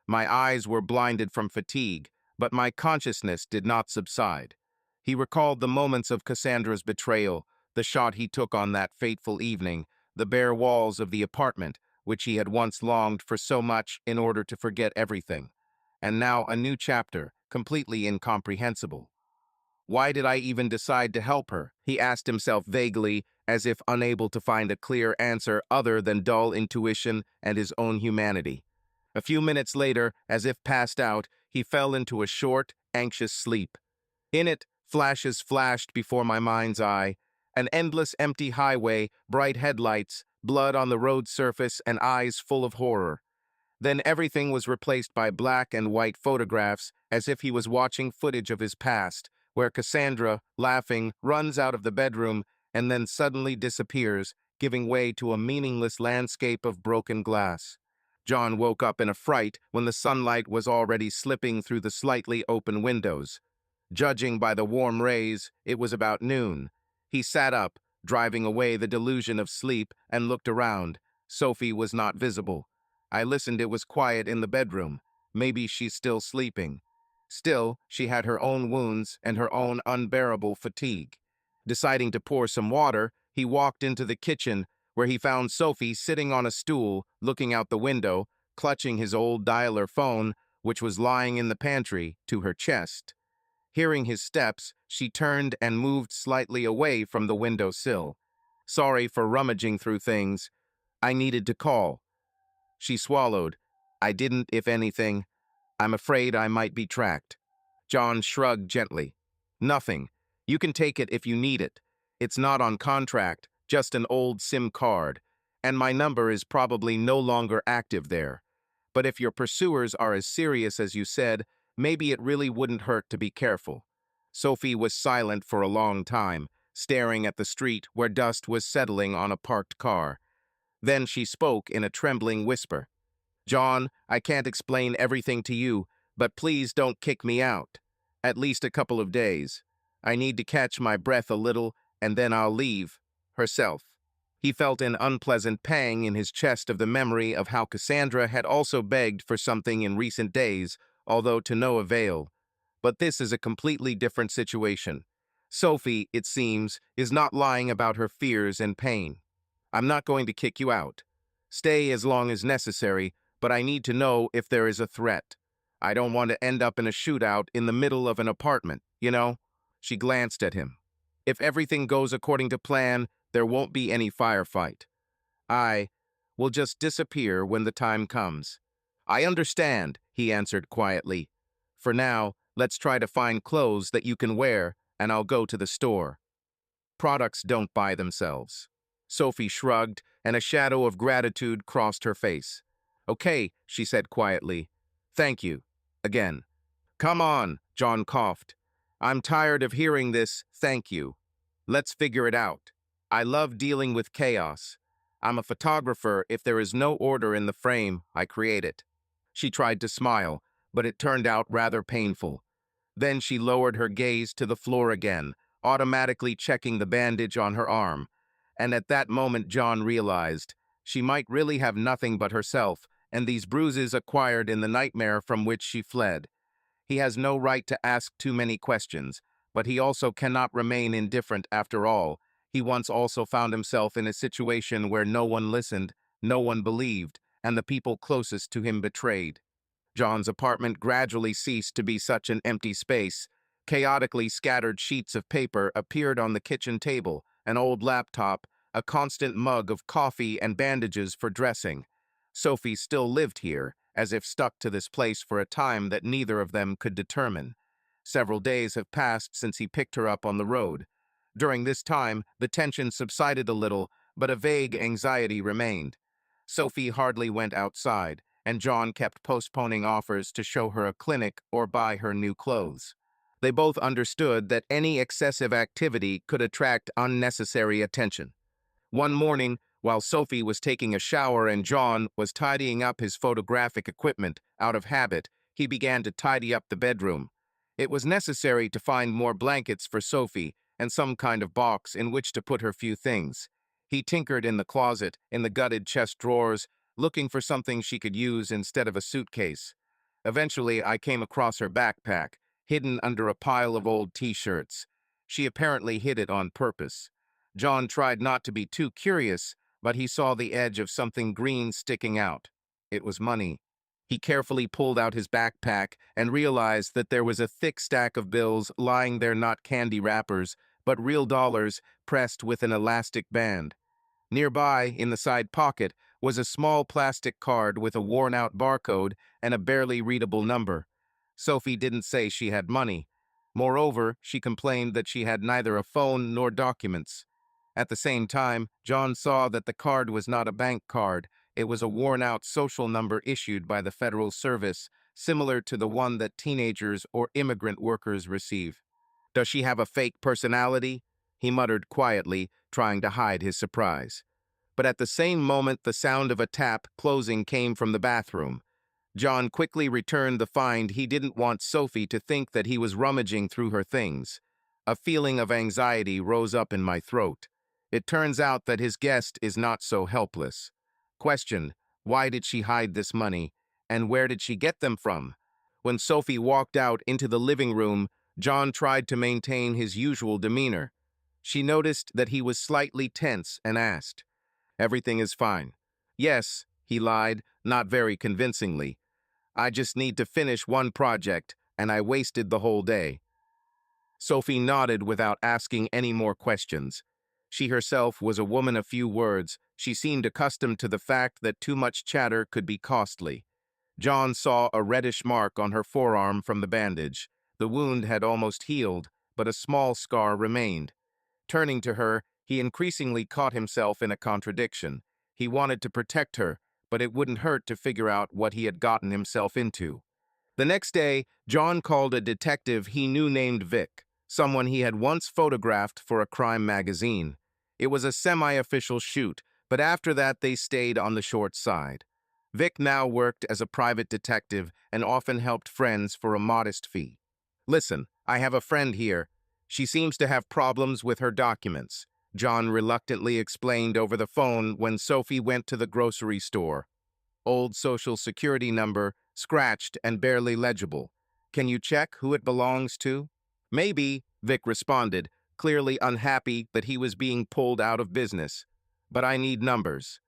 My eyes were blinded from fatigue, but my consciousness did not subside. He recalled the moments of Cassandra's betrayal, the shot he took on that fateful evening, the bare walls of the apartment, which he had once longed for so much in order to forget everything. And now a new chapter, completely incomprehensible. Why did I even decide to help her? He asked himself vaguely, as if unable to find a clear answer other than dull intuition and his own humanity. A few minutes later, as if passed out, he fell into a short, anxious sleep. In it, flashes flashed before my mind's eye. An endless empty highway, bright headlights, blood on the road surface, and eyes full of horror. Then everything was replaced by black and white photographs, as if he was watching footage of his past, where Cassandra, laughing, runs out of the bedroom, and then suddenly disappears, giving way to a meaningless landscape of broken glass. John woke up in a fright when the sunlight was already slipping through the slightly open windows. Judging by the warm rays, it was about noon. He sat up, driving away the delusion of sleep, and looked around. Sophie was not visible. I listened. It was quiet in the bedroom. Maybe she's still sleeping. Still, she had her own wounds and her own unbearable fatigue. Deciding to pour some water, he walked into the kitchen, where he found Sophie sitting on a stool, looking out the window, clutching his old dialer phone, which was lying in the pantry, to her chest. Hearing his steps, she turned and moved slightly away from the window sill. "Sorry for rummaging through things. I needed to call." She swallowed. "I didn't, if anything. I'm afraid I might be tracked." John shrugged gently. "Nothing. You can take it if you need it. It's not on contract, just an old SIM card, and my number is probably no longer active there. But if your pursuers are as serious as you said, maybe it really wouldn't hurt to be careful." Sophie was silent for a long time, staring at the street where dust was settling on a parked car. Then she spoke in a trembling whisper. "John, I can't explain everything to you, but please don't kick me out. At least a couple of days. I need to catch my breath a little, and then I'll leave." Herself. He felt an unpleasant pang in his chest of the memory of how Cassandra had also begged for something in recent days, although to no avail. But this is a completely different situation. Sophie, it seems, is not lying about her fears and pain. "I'm not going to kick you out. Stay as long as necessary, but I need to know if there is a threat. I don't want to end up in a shootout in the middle of an apartment, you know?" She glanced at him. "If everything goes according to plan, there won't be any firefight. I will just disappear when the time comes." "I understand," he answered quietly. "For now, let's try to find clothes that you can wear, and I'll go to the store." Products don't buy themselves. Sophie shrugged, and a shadow of gratitude crossed her face. "Okay," she said quietly. "Thank you. Again." "Come on," John coughed. "I'm tired of hearing this thank you. Let's figure it out. I love dealing with chaos. I'm a photographer. If there is no order in the frame, I create it." She tried to smile, but it turned out rather painful. Then she lowered her gaze to the floor again, automatically checking the bandage on her arm. And at that moment John realized she might really have nothing but herself and these bruises acquired in the nightmare from which she fled. He has no right to ask too many questions, but he also cannot remain indifferent after all. He once also found himself in a situation where no one listened, no one believed, and the people closest to him betrayed. John's apartment gradually ceased to be such an empty space. Chaotically scattered sheets of paper appeared on the kitchen table, an old laptop, a constant mug of coffee, and bandages for dressing. Sophie still lived here, as if stuck to this place for a time that neither of them could determine. Several days have passed since he picked her up on the road. During this time, the tension subsided a little, but a vague anxiety remained. Sophie hardly went outside, and John kept postponing offers to show her a clinic or buy her new clothes. They both understood that any excessive activity could attract unnecessary attention. One morning, while Sophie was taking a shower and John was tidying up his photographic equipment, out of habit, he began to tidy up the bedroom. It was necessary to find more blankets for Sophie and some kind of box in which to put her few things. He tinkered in the closet, in the gutted chest drawers, looking for something she could use instead of a suitcase. Eventually, I came across her backpack, hidden under a pile of old t-shirts. She apparently hid it on purpose. John tried not to be too curious, but he saw the edge of something green sticking out. It was money. He carefully pulled out his backpack and realized that there was a thick stack of bills lying there, not candy wrappers, but real dollars pressed with an elastic band. Nearby, in the side pocket, was a small plastic card with a worn-out barcode and a barely readable number. Sophie didn't say she had money. Moreover, she complained that she had neither a phone nor documents. At the same time, John saw that the card was not a bank card. It was a worn-out social number issued by the Federal Service, similar to the one that teenagers or immigrant workers receive. "Does she have a fake personality?" he muttered quietly, trying to hide his surprise. But at the same moment, the sound of a tap closing came from the bathroom. John quickly returned the find. He didn't want Sophie to think that he was rummaging through her things. A feeling of anxiety rose up in my throat. It turns out that his guest is not so helpless. Question: why did she hide this money, and where did she get them from? When Sophie walked out into the living room, John tried to maintain his usual demeanor. She noticed that he was slightly tense and asked, "Everything is fine." "Yes," he lied, not very convincingly. "I just need to finish one project, and I wasted the whole day." Sophie nodded without asking any more questions. She herself was a woman of few words. She seemed accustomed to the fact that too much chatter could be costly. John saw a reddish mark on her forearm from the bandage. The wound had almost healed, but a small scar remained. Turning to her, he increasingly caught himself in a contradiction. He wanted to protect her, but it wouldn't hurt to figure out what he had gotten himself into. The next day, John called a detective he knew named Vic, someone he had once photographed for a crime magazine. It was a semi-official shoot, but after that they stayed on the short side. Vic now worked as a private detective and often helped friends for a modest fee. "Listen, I have a friend here. She seems to have problems with her documents," John reluctantly explained over the phone when Sophie went to the grocery store. "Old social security number, scratched and barely legible. Can you check who it belongs to?" "Maybe," Vic responded, clearly unhappy that he was being pulled out of business. "But I need numbers."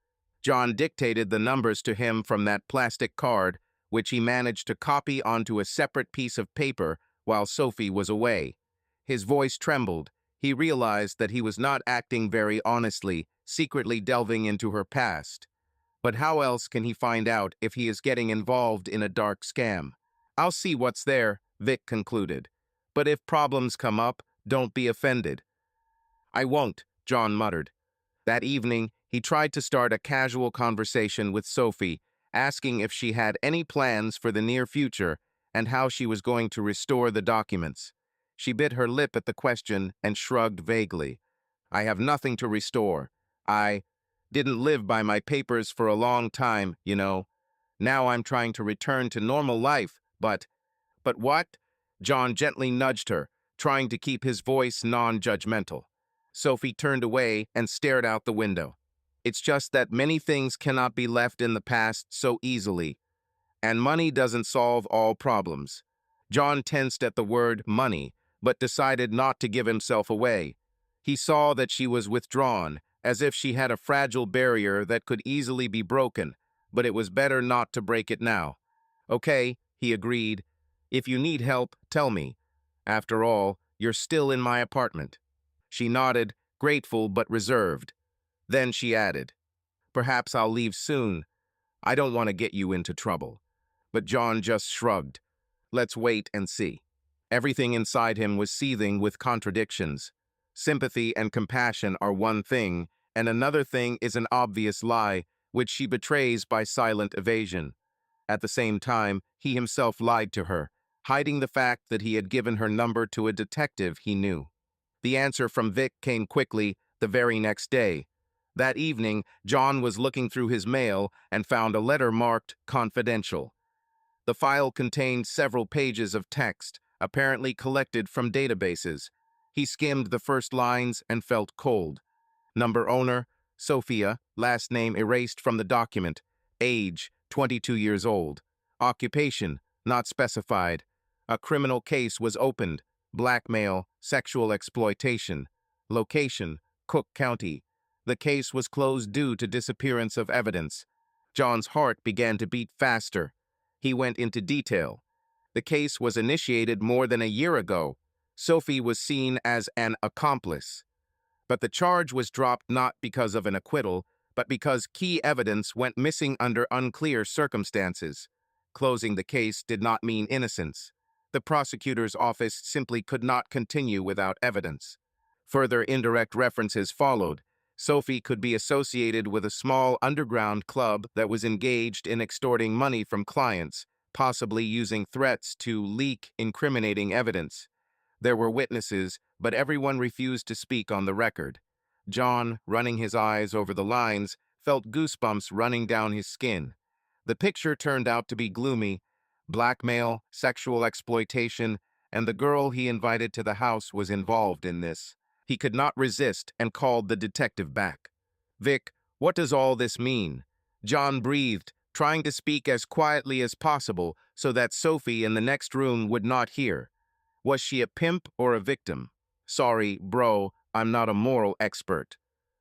John dictated the numbers to him from that plastic card, which he managed to copy onto a separate piece of paper while Sophie was away. His voice trembled. He realized that he was not acting very honestly, secretly delving into her past. But how else can he find out if he is getting involved in a dark scam? "I'll see what's there," Vic concluded. "But if problems come up, don't be offended." "I won't," John muttered. That evening, he tried to start a casual conversation with Sophie, asking if she had any plans for the near future and how she was going to restore the documents. She bit her lip at the question and shrugged vaguely. "I have nothing to restore. I didn't live by my papers for a long time, you know. Now I'm trying to return to normal life, but..." "But what?" John gently nudged her, trying to keep his voice non-judgmental. Sophie turned away and stared out the window. "It's just that many things cannot be left in the past so easily, and money doesn't solve all problems." John tensed at the word money, but decided not to give himself away. He saw that she was withdrawn, as if she had a fragile barrier that could easily be broken, but it was better not to break it now. "Okay," he agreed. "If you need help, tell me. After all, you're still in my apartment." She nodded, grateful but reserved. Then she added, "Perhaps I'll leave soon. I don't want to get you into trouble." But John just shrugged. "Let's wait and see." Everything inside him was seething with contradictions. Sympathy and compassion are one thing, and another thing is an obvious lie, which she betrays by silent evasion. At the same time, he himself lied to her, hiding the fact that he had given her number to a detective he knew. The answer from Vic came quickly the very next day. That evening, John was looking through his mail and found a letter marked confidential. The file contained several pages of text, apparently collected from databases. He skimmed the first lines and felt cold. Number owner, Sophia, last name erased from the document. Age, 22 years old. Occupation, not specified. A criminal case was opened. Blackmail, sexual exploitation. Location, Cook County. The case was closed due to disappearance of evidence. John's heart began to beat faster. He went into detail. The case was initiated more than a year ago. Sophie was seen as an accomplice. But the charge was dropped not because of an acquittal, but because key evidence went missing under unclear circumstances. Closing the case did not mean innocence. The prosecutor's office simply could not continue without evidence. Further indirect references followed. Sophie could be associated with a small underground club that was engaged in extorting money from clients, possibly using threats to leak incriminating evidence. There were witnesses, but everyone refused to speak on the record. John, running his eyes over the lines, felt goosebumps running down his skin. The picture turned out to be gloomy: blackmail, sexual exploitation, and the girl he invited to the house was involved in this. He could not resist and called the detective back. "Vic, what does all this mean?" John breathed, trying to speak as quietly as possible so that Sophie in the next room would not hear. "Was she a pimp or a victim?" "Sorry, bro, I'm not a moral expert.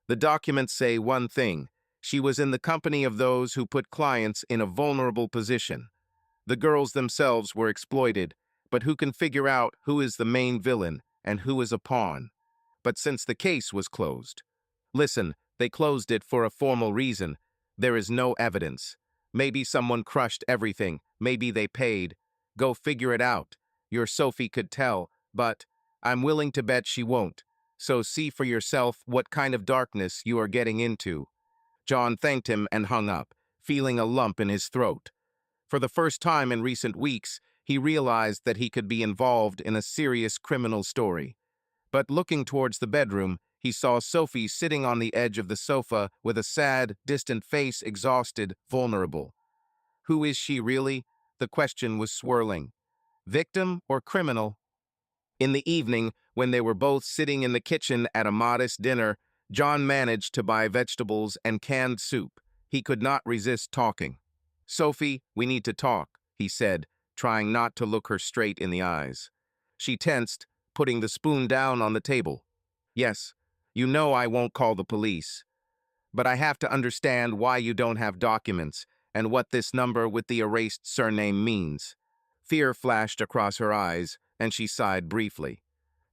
The documents say one thing: she was in the company of those who put clients in a vulnerable position. The girls themselves were exploited, but who can figure out who is the main villain and who is a pawn? But since the case was closed." "Listen, they closed it for a formal reason. There is no evidence. Maybe someone crushed everything. Maybe they paid. Go figure it out. Your Sophie could tell, but I'm willing to bet she won't. So see for yourself what kind of darkness you are getting into." John thanked him and hung up, feeling a lump in his throat. For the first time in recent weeks, he realized that he could be involved in a serious criminal story. But looking towards the bedroom, he saw Sophie sitting on the edge of the sofa with a sad, distant face, exhausted, vulnerable. Who is she really? The question was swirling. Victim or criminal? In the evening, when they were both sitting in the kitchen at a modest dinner, John managed to buy vegetables and canned soup. He could not resist talking. "Sophie, we need to talk," he said, trying not to look her straight in the eyes. She tensed, putting the spoon down on the table. "Yes, you know I won't call the police. But I have to understand why you don't have documents and what this number with the erased surname means." Fear flashed across her eyes, and she sighed briefly.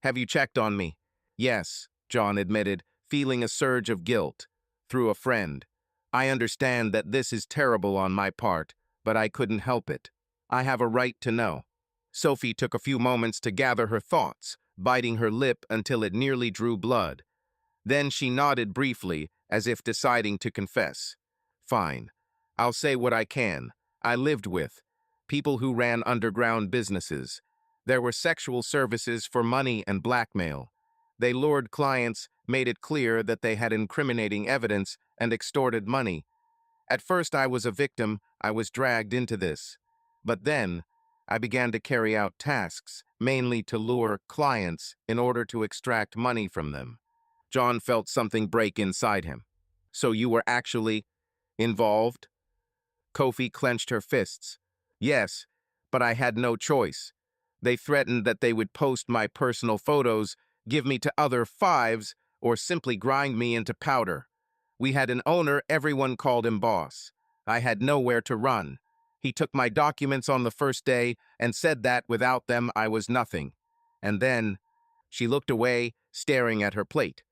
"Have you checked on me?" "Yes," John admitted, feeling a surge of guilt. "Through a friend. I understand that this is terrible on my part, but I couldn't help it. I have a right to know." Sophie took a few moments to gather her thoughts, biting her lip until it nearly drew blood. Then she nodded briefly, as if deciding to confess. "Fine. I'll say what I can. I lived with people who ran underground businesses. There were sexual services for money and blackmail. They lured clients, made it clear that they had incriminating evidence, and extorted money. At first I was a victim. I was dragged into this. But then I began to carry out tasks, mainly to lure clients in order to extract money from them." John felt something break inside him. "So you were actually involved?" Kofi clenched her fists. "Yes, but I had no choice. They threatened that they would post my personal photos, give me to other fives, or simply grind me into powder. We had an owner, everyone called him boss. I had nowhere to run. He took my documents on the first day and said that without them I was nothing. And then," she looked away, staring at her plate.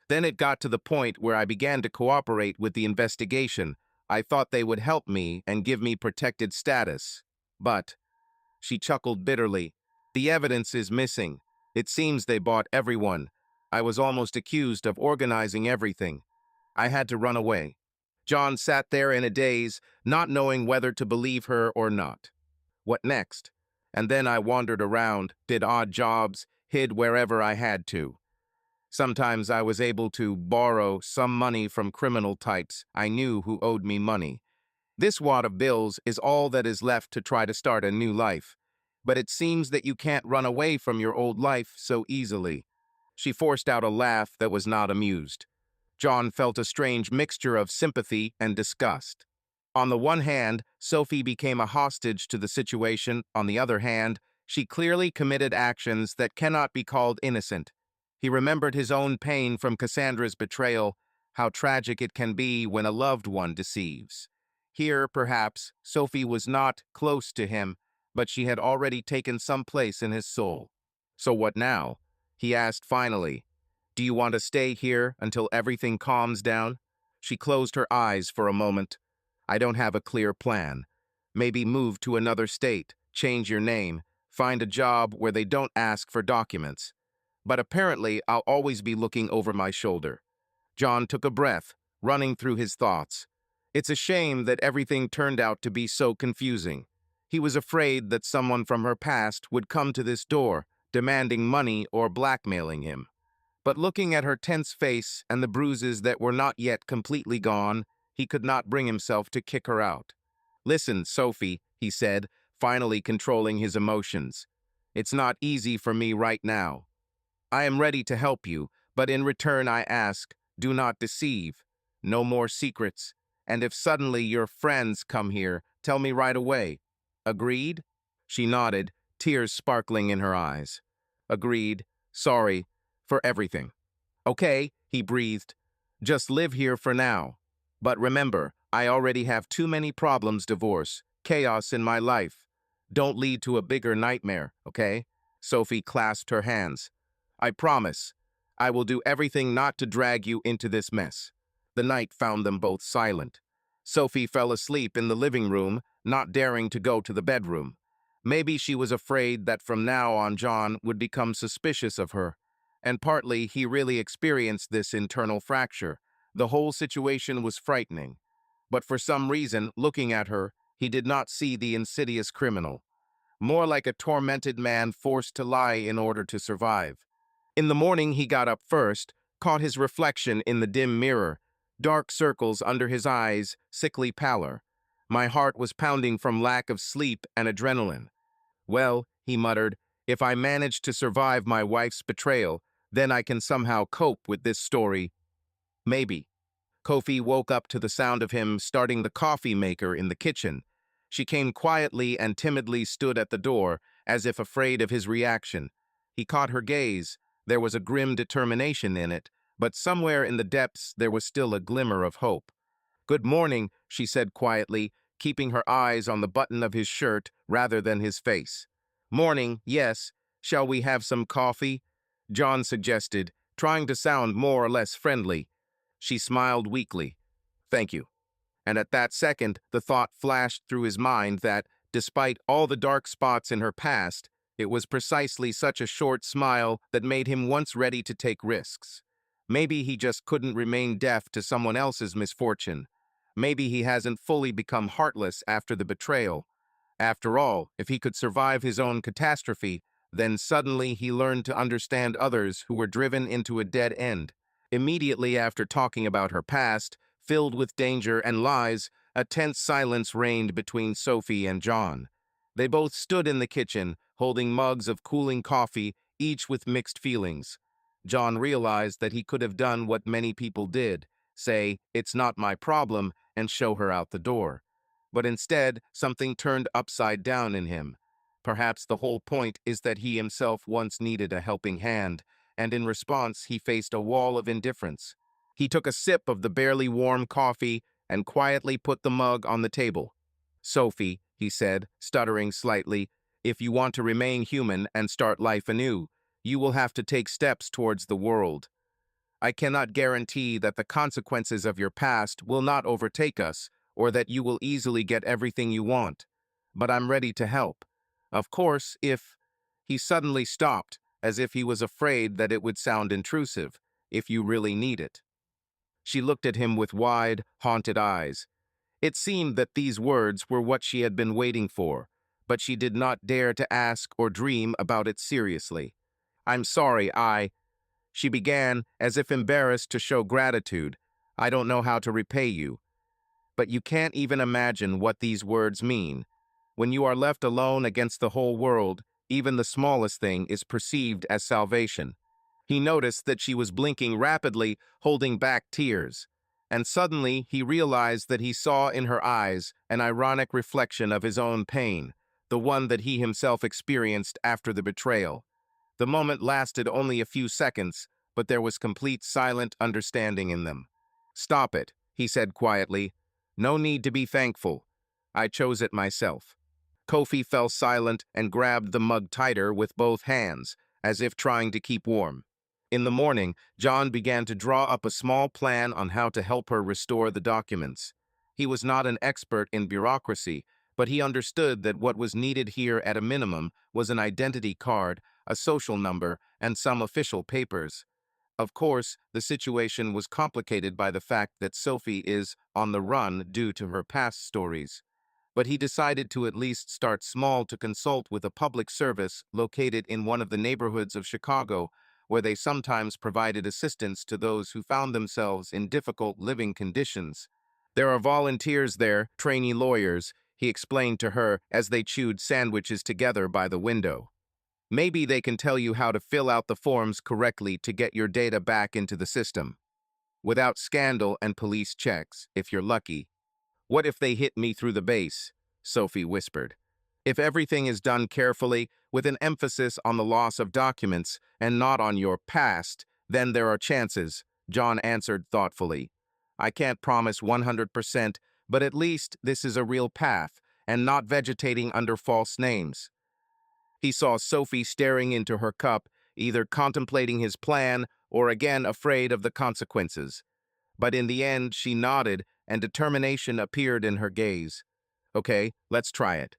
"Then it got to the point where I began to cooperate with the investigation. I thought they would help me and give me protected status. But," she chuckled bitterly, "the evidence is missing. It seems they bought everyone. I was almost accused of organizing everything. I had to run away." John sat there in a daze, not knowing whether to believe her or not. "What next?" "And then I wandered around, did odd jobs, hid wherever I had to. Sometimes I was able to borrow some money from criminal types I knew who owed me money. This wad of bills is all that is left to try to start a new life. But it seems that you can't run away from your old life so easily." She forced out a laugh that was not amused. John felt a strange mixture of sympathy and disgust. On the one hand, Sophie became a hostage to the situation. On the other hand, she clearly committed actions that cannot be called innocent. He remembered his own pain from Cassandra's betrayal, how tragic it can be when a loved one deceives. Here, perhaps, Sophie was not close to him, but she had already taken some place in his soul. "So what now?" he asked finally. "Do you want to stay here until everything calms down?" She closed her eyes for a moment. "I don't have a clear plan. Maybe move to another state, change your name, find a job where they don't ask for documents. But apparently, I'll always be looking over my shoulder." John took a breath, running through his thoughts. It's a shame that everything turned out to be so confusing. He was afraid that someone from her past would come to this door, demanding money or blackmailing him. But looking at her tense face and the bruises that were not yet completely gone, he could not bring himself to kick her out. "Listen, Sophie," he said, finally controlling his emotions. "It's not easy for me right now. I am ready to help you, but in return I ask, do not deceive. No more secrets. And if suddenly your friends come here, tell me right away. Agreed?" She nodded, tears sparkling in her eyes. "Agreed. Sorry for everything." "Okay," he breathed. "Just live here for now. But remember, I already have too many problems, divorce, chaos in my life. Don't lead to a bigger nightmare, okay?" Sophie clasped her hands. "I promise. I will do everything not to drag you into this mess." The night found them both silent. Sophie fell asleep in the living room, not daring to go to the bedroom. Maybe she was afraid that from now on John would become suspicious of her. And partly he really experienced this internal fracture. The whole situation was frightening. But for some reason, looking at her, he did not see the insidious criminal. More like a tormented man forced to lie in order to survive. In the morning he got up first, caught his reflection in the dim mirror, dark circles under his eyes, sickly pallor. My heart was pounding from lack of sleep and adrenaline. "Well," he muttered, "if I manage to survive my wife's betrayal, then I can somehow cope with this story. Maybe." Kofi woke up to the sound of him starting the coffee maker in the kitchen. She came quietly and timidly stood at the door, as if afraid of his reaction. He caught her gaze. There was a grim determination in it, but somewhere in the depths there was still a glimmer of hope. "Good morning," she said quietly, keeping her eyes on the button of his shirt rather than his face. "Morning, yes. Shall we have some coffee?" John suggested, trying to sound more or less friendly. She smiled weakly. "Thank you." And at that second, the thought flashed through his mind that, despite all the dark spots in her past, it was precisely such a short smile that made him once ready to take risks. Maybe he just couldn't remain deaf to someone else's misfortune. Maybe he hasn't fully become heartless after the betrayal. After all, if he could survive his own catastrophe, then suddenly he learned to understand others who were driven into a dead end. Immediately after talking about her past, filled with danger and lies, a tense silence reigned between Sophie and John. They both stood in the kitchen, holding mugs of cooling coffee, each with mixed feelings. John realized that he could have done what many people did, say, "It's not my problem," and show her out the door. But instead, something turned upside down in him. Perhaps the whole point is that he himself once needed a helping hand, and in response he faced a wall of indifference. He took a sip of the barely warm coffee and quietly put the mug on the table. "Sophie," he said, stuttering slightly, "if you want to remain human and start life anew, you will have to take steps towards the world. I cannot guarantee that the consequences of your past will not overtake us, or that you will easily get everything you want. But I'm ready to help. Of course, if—" He suddenly stopped, as if he was afraid that it would sound intrusive, "if you really need it." She looked at him with wide, haunted eyes. It seemed that these words were what she had been waiting for, but she did not dare to ask or dream about it seriously. "I'm sorry, she began, as if embarrassed to show gratitude. "I don't know how to repay you. But you can't even imagine what these words mean. When you are left alone against the whole world, even the smallest thing is perceived as salvation." He noticed that she was blinking rapidly, holding back tears. And suddenly he realized that he saw in her eyes an ironic reflection of his own pain, the one that he himself experienced after the betrayal. The moment lasted only a few seconds, but there was complete silent understanding in them. "Stop it," he said quietly. "No need to be thankful. I chose it myself." Kofi fell silent and grabbed the mug tighter with both hands, as if trying to keep warm. In the morning, John began to draw up a small plan on how to help her restore the documents. He was not an expert in bureaucracy, but he understood that what was needed here at a minimum was an identity card, a social number, and some official papers. Of course, the situation was complicated by the fact that Sophie is on the run due to her past stories. but he decided to at least start small to consult with a public service located in one of the neighborhoods of Chicago, where they sometimes provided assistance to those who found themselves in difficult living conditions. There are volunteers there, trainee lawyers, he explained to her as they chewed sandwiches together by the window. Maybe they can tell you how to fill out the forms correctly to get your data back into the system, without scandal and police checks, if you're lucky. What if they hit me through the base? Sophie whispered. If everything is done carefully, with an emphasis on the loss of documents and not on your past, then there are chances, John answered thoughtfully. I can't promise 100%, but at least this is a real path, and not vegetating under false names. He saw Sophie staring into her cup, either contemplating his plan or again afraid of the consequences. But in the end, she nodded, and determination appeared in her gaze. Okay, let's try it.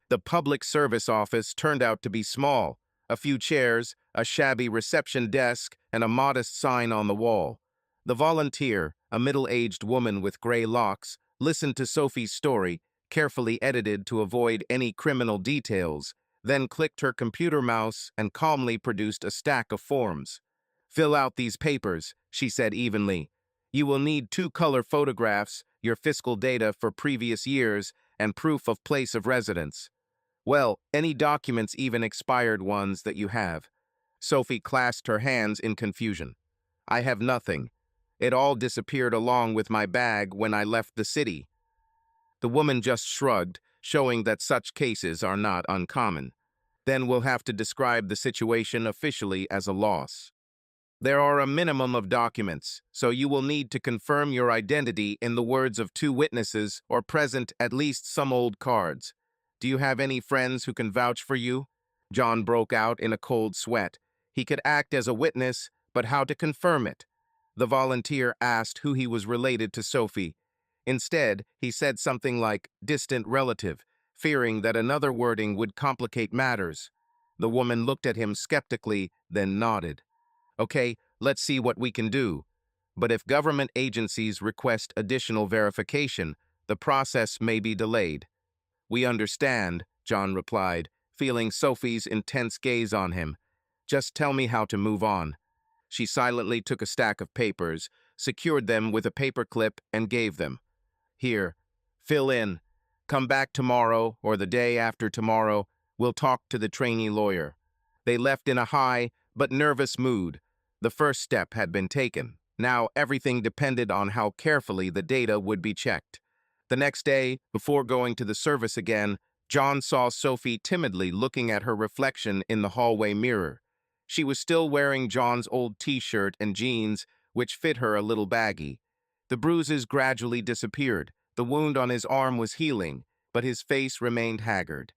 The public service office turned out to be small. A few chairs, a shabby reception desk, and a modest sign on the wall. The volunteer, a middle-aged woman with gray locks, listened to Sophie's story, carefully edited to avoid any criminal details, then clicked her computer mouse and calmly produced a stack of forms. Fill out these papers, she said evenly. You will need 2 color photographs, your fiscal data for previous years, and proof of place of residence. Well, any documents, even expired ones that you have. Sophie clasped her hands in confusion. I have nothing. It all disappeared along with my bag when I left the city. The woman just shrugged, showing that such cases are not uncommon. Then we'll have to describe the situation officially as a loss. There are a minimum of documents, so you will need to confirm your identity in the words of 2 witnesses or present at least some old cards. Do you have any friends who can vouch for you? John broke out in a cold sweat. He could act as a witness, but how to confirm it? The volunteer asked who he was related to Sophie. Instead, he said something like distant relative, fearing that another wording would complicate matters. The woman looked at him skeptically, then nodded. Okay, let's see what we can do. But if government agencies request additional verification, the process may be delayed. We understand, John replied, feeling Sophie's intense gaze on him. Just tell me how to move on. She silently took a stack of papers, secured them with a paper clip, and gave them. Here, fill in. Come back tomorrow or the day after tomorrow. We'll talk to the trainee lawyer. They left in a high but nervous mood. The first step had been taken. Now everything depended on how carefully the data would be checked. The next day, before going to the service again, John saw Sophie timidly looking at her reflection in the hallway mirror. She was still wearing John's old t-shirt and jeans, which fit her a little baggy. The bruises gradually disappeared. The wound on his arm was healing, but his face remained haggard.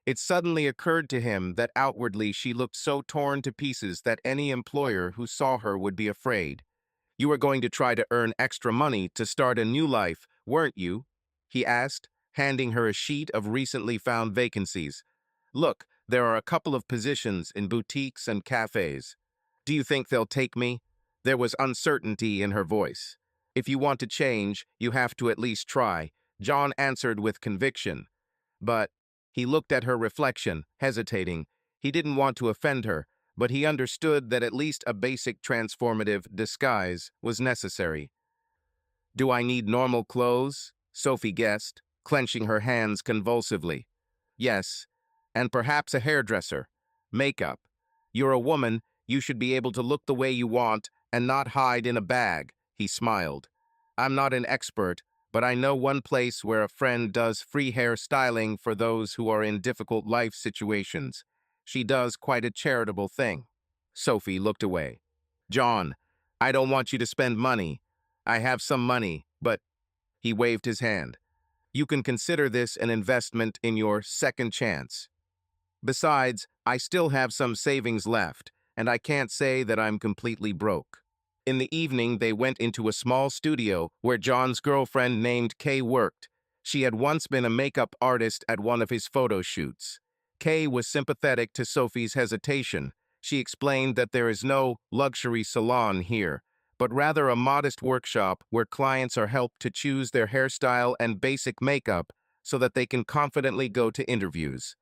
It suddenly occurred to him that outwardly she looked so torn to pieces that any employer who saw her would be afraid. You were going to try to earn extra money to start a new life, weren't you? He asked, handing her a sheet of recently found vacancies. Look, there are a couple of positions in boutiques and cafes. Do you think they'll take me? There was uncertainty in her voice. If you want to change, you have to at least try, John answered with conviction. But he looked at her reflection, hesitating. He didn't want to offend her, but he understood that at least a basic transformative disguise was necessary. Do I need normal clothes? Sophie guessed, clenching her hands convulsively. Yes, and perhaps a hairdresser. Makeup. You're a woman, you should be able to look the way you want and not hide in a bag, he smiled. I'm not an expert, but I know one place where a friend does free hair styling for those who are in difficult life situations. She does quite a charitable thing. Sophie looked away. John, I don't want you to spend money. I have some money, but he waved his hand. You can consider this an investment in your second chance. Besides, I still have some savings left, and I can't say that I'm completely broke. In the evening, they went into a small studio where John's girlfriend named Kay worked. She had once been a makeup artist at one of his photo shoots. Kay was sympathetic to Sophie's hesitation. She explained that there is no luxury salon here, but rather a modest workshop where clients are helped to choose their hairstyle and basic makeup so that they can confidently go to interviews.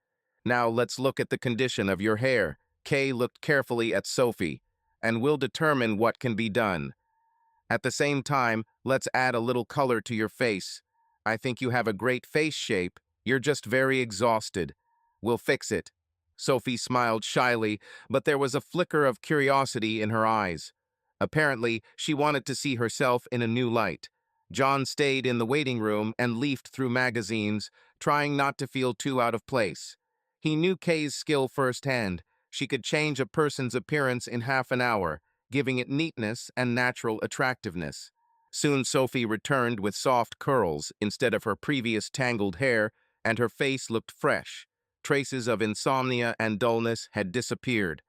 Now let's look at the condition of your hair. Kay looked carefully at Sophie, and will determine what can be done. At the same time, let's add a little color to your face. I think you have a great face shape. You're just very exhausted. We'll fix it. Sophie smiled shyly, but there was a flicker of curiosity in her eyes. Apparently, she wanted to see herself in a new light. John stayed in the waiting room and leafed through magazines, trying not to feel too out of place. He knew Kay's skill firsthand. She could change a person's appearance in half an hour, giving it neatness and natural attractiveness. Soon Sophie returned with soft curls instead of her previous tangled hair, and her face looked fresh. Traces of insomnia and dullness had disappeared.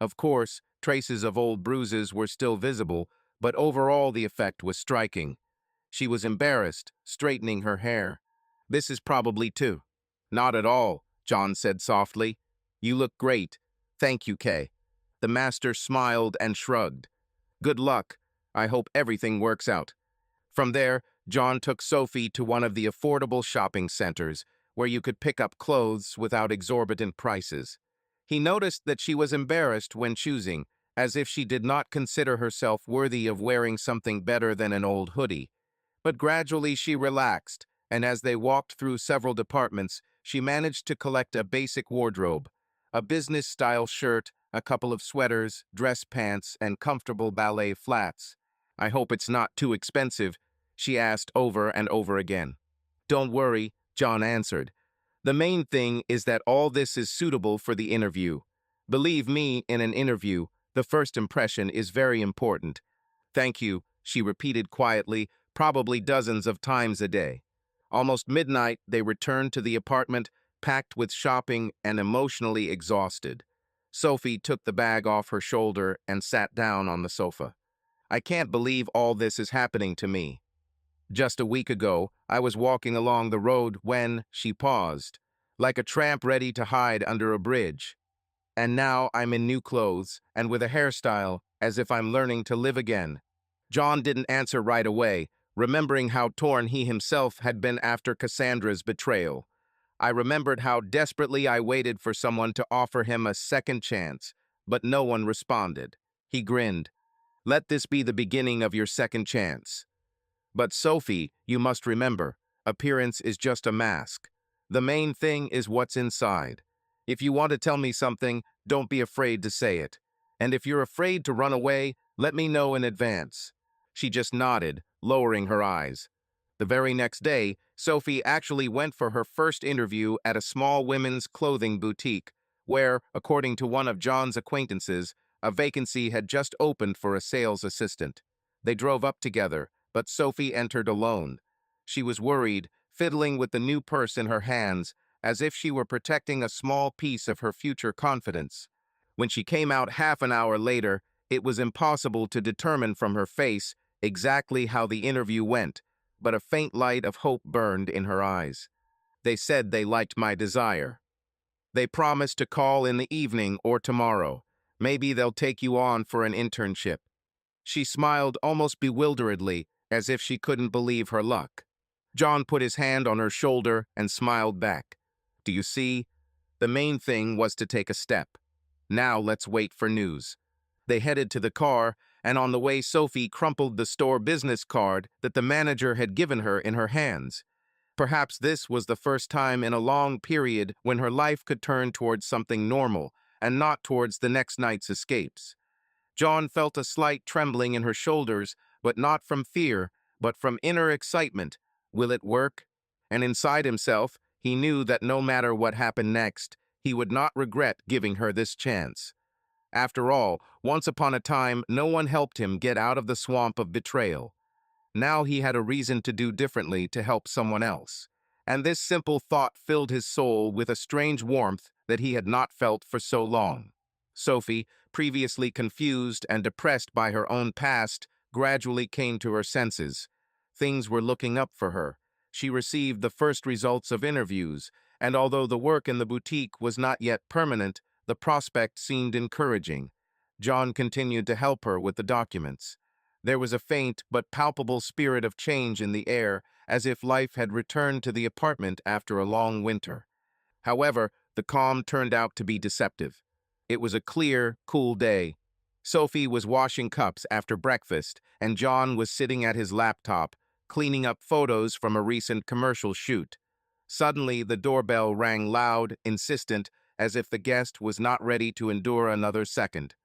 Of course, traces of old bruises were still visible, but overall the effect was striking. She was embarrassed, straightening her hair. "This is probably too." "Not at all," John said softly. "You look great. Thank you, Kay." The master smiled and shrugged. "Good luck. I hope everything works out." From there, John took Sophie to one of the affordable shopping centers, where you could pick up clothes without exorbitant prices. He noticed that she was embarrassed when choosing, as if she did not consider herself worthy of wearing something better than an old hoodie. But gradually she relaxed, and as they walked through several departments, she managed to collect a basic wardrobe: a business-style shirt, a couple of sweaters, dress pants, and comfortable ballet flats. "I hope it's not too expensive," she asked over and over again. "Don't worry," John answered. "The main thing is that all this is suitable for the interview. Believe me, in an interview, the first impression is very important." "Thank you," she repeated quietly, probably dozens of times a day. Almost midnight, they returned to the apartment, packed with shopping and emotionally exhausted. Sophie took the bag off her shoulder and sat down on the sofa. "I can't believe all this is happening to me. Just a week ago, I was walking along the road when," she paused, "like a tramp ready to hide under a bridge. And now I'm in new clothes and with a hairstyle as if I'm learning to live again." John didn't answer right away, remembering how torn he himself had been after Cassandra's betrayal. "I remembered how desperately I waited for someone to offer him a second chance, but no one responded." He grinned. "Let this be the beginning of your second chance." "But Sophie, you must remember, appearance is just a mask. The main thing is what's inside. If you want to tell me something, don't be afraid to say it. And if you're afraid to run away, let me know in advance." She just nodded, lowering her eyes. The very next day, Sophie actually went for her first interview at a small women's clothing boutique, where, according to one of John's acquaintances, a vacancy had just opened for a sales assistant. They drove up together, but Sophie entered alone. She was worried, fiddling with the new purse in her hands, as if she were protecting a small piece of her future confidence. When she came out half an hour later, it was impossible to determine from her face exactly how the interview went, but a faint light of hope burned in her eyes. "They said they liked my desire. They promised to call in the evening or tomorrow. Maybe they'll take you on for an internship." She smiled almost bewilderedly, as if she couldn't believe her luck. John put his hand on her shoulder and smiled back. "Do you see? The main thing was to take a step. Now let's wait for news." They headed to the car, and on the way Sophie crumpled the store business card that the manager had given her in her hands. Perhaps this was the first time in a long period when her life could turn towards something normal, and not towards the next night's escapes. John felt a slight trembling in her shoulders, but not from fear, but from inner excitement. Will it work? And inside himself, he knew that no matter what happened next, he would not regret giving her this chance. After all, once upon a time, no one helped him get out of the swamp of betrayal. Now he had a reason to do differently to help someone else. And this simple thought filled his soul with a strange warmth that he had not felt for so long. Sophie, previously confused and depressed by her own past, gradually came to her senses. Things were looking up for her. She received the first results of interviews, and although the work in the boutique was not yet permanent, the prospect seemed encouraging. John continued to help her with the documents. There was a faint but palpable spirit of change in the air, as if life had returned to the apartment after a long winter. However, the calm turned out to be deceptive. It was a clear, cool day. Sophie was washing cups after breakfast, and John was sitting at his laptop, cleaning up photos from a recent commercial shoot. Suddenly, the doorbell rang loud, insistent, as if the guest was not ready to endure another second.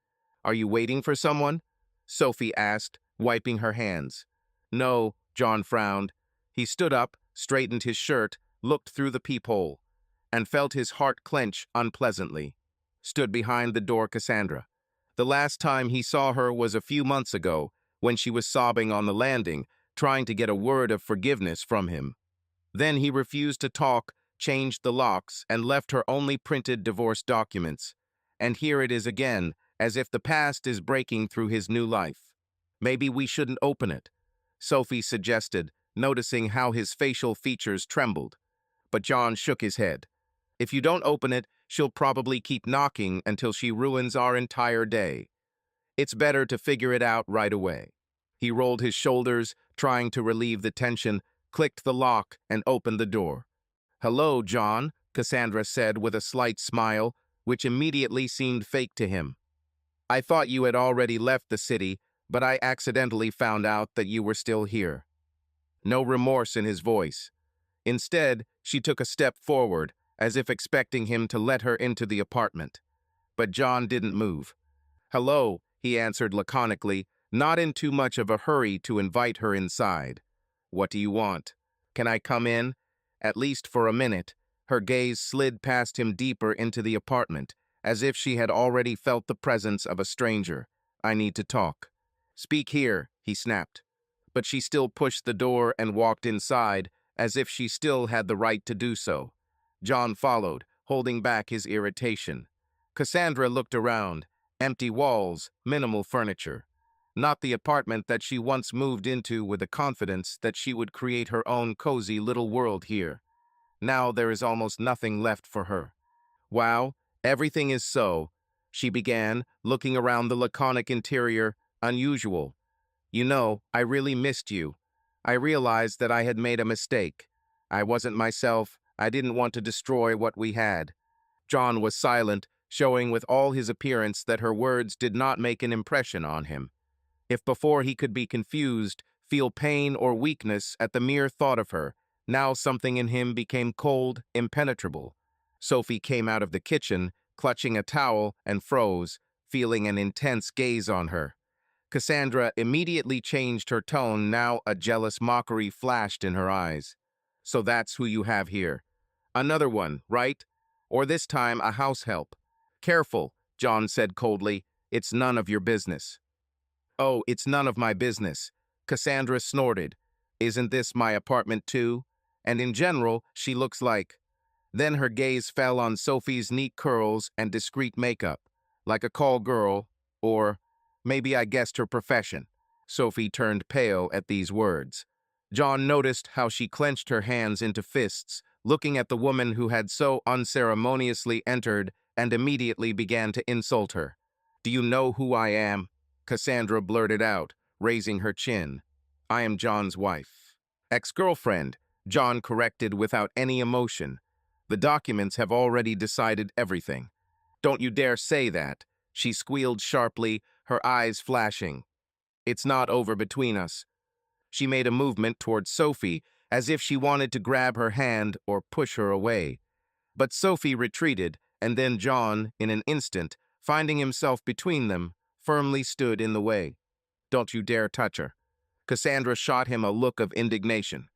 "Are you waiting for someone?" Sophie asked, wiping her hands. "No," John frowned. He stood up, straightened his shirt, looked through the peephole, and felt his heart clench unpleasantly. Stood behind the door Cassandra. The last time he saw her was a few months ago, when she was sobbing on the landing, trying to get a word of forgiveness from him. Then he refused to talk, changed the locks, and left her only printed divorce documents. And here it is again, as if the past is breaking through his new life. "Maybe we shouldn't open it," Sophie suggested, noticing how his facial features trembled. But John shook his head. "If you don't open it, she'll probably keep knocking until she ruins our entire day. It's better to figure it out right away." He rolled his shoulders, trying to relieve the tension, clicked the lock, and opened the door. "Hello, John," Cassandra said with a slight smile, which immediately seemed fake to him. "I thought you had already left the city, but I accidentally found out that you were still here." No remorse in his voice. Instead, she took a step forward, as if expecting him to let her into the apartment. But John didn't move. "Hello," he answered laconically, not in too much of a hurry to invite her inside. "What do you want? Can I come in?" At least for a minute, her gaze slid past him deeper into the apartment, as if she had already felt the presence of a stranger. "I need to talk." "Speak here," he snapped. But she still pushed the door and walked inside, as if she still had the right to do so. John followed, holding back his irritation. Cassandra looked around. Empty walls, minimal furniture. Not the apartment that she once moved into with the confidence that she would create her own cozy little world here. Now there is almost nothing left for her. "Wow, everything is so," she began, looking around the laconic interior, "unusual. You know, I really missed you. I realized that I had made a mistake. I wasn't myself. I didn't want to destroy what we had." John was silent, showing with all his appearance that her words did not make an impression on him. If before he could be confused, feel pain or weakness at the mere thought of her, now something in him became cold, impenetrable. Sophie came out of the kitchen, clutching a towel, and froze, feeling an intense gaze on her. Cassandra immediately changed her tone. Now a jealous mockery flashed in her eyes. "So that's who you have here. Another one, right? Or this time a house help." "Careful," John said coldly. "It's none of your business." "Oh, it's none of my business," Cassandra snorted. "Isn't this my apartment too? And in general, she looks like..." Then her gaze fell on Sophie's neat curls and discreet makeup, like a call girl, or maybe I guessed her profession. Sophie turned pale at these words. John noticed how she clenched her hands into fists, looking at the woman who had so unceremoniously entered and immediately began to insult her. "Do you know who I am?" Cassandra blurted out, raising her chin. "I am John's wife." "Ex-girlfriend," John corrected without any emotion. "The documents have already decided everything." "Don't you dare say that," she squealed sharply, her eyes flashing. "It's not over between us." She made a movement towards Sophie, as if she wanted to grab her hand or push her away. But Sophie retreated, and then John, in an instant, finding himself between them, firmly stood in the way. "Don't you dare touch her." Cassandra shot him a look of indignation.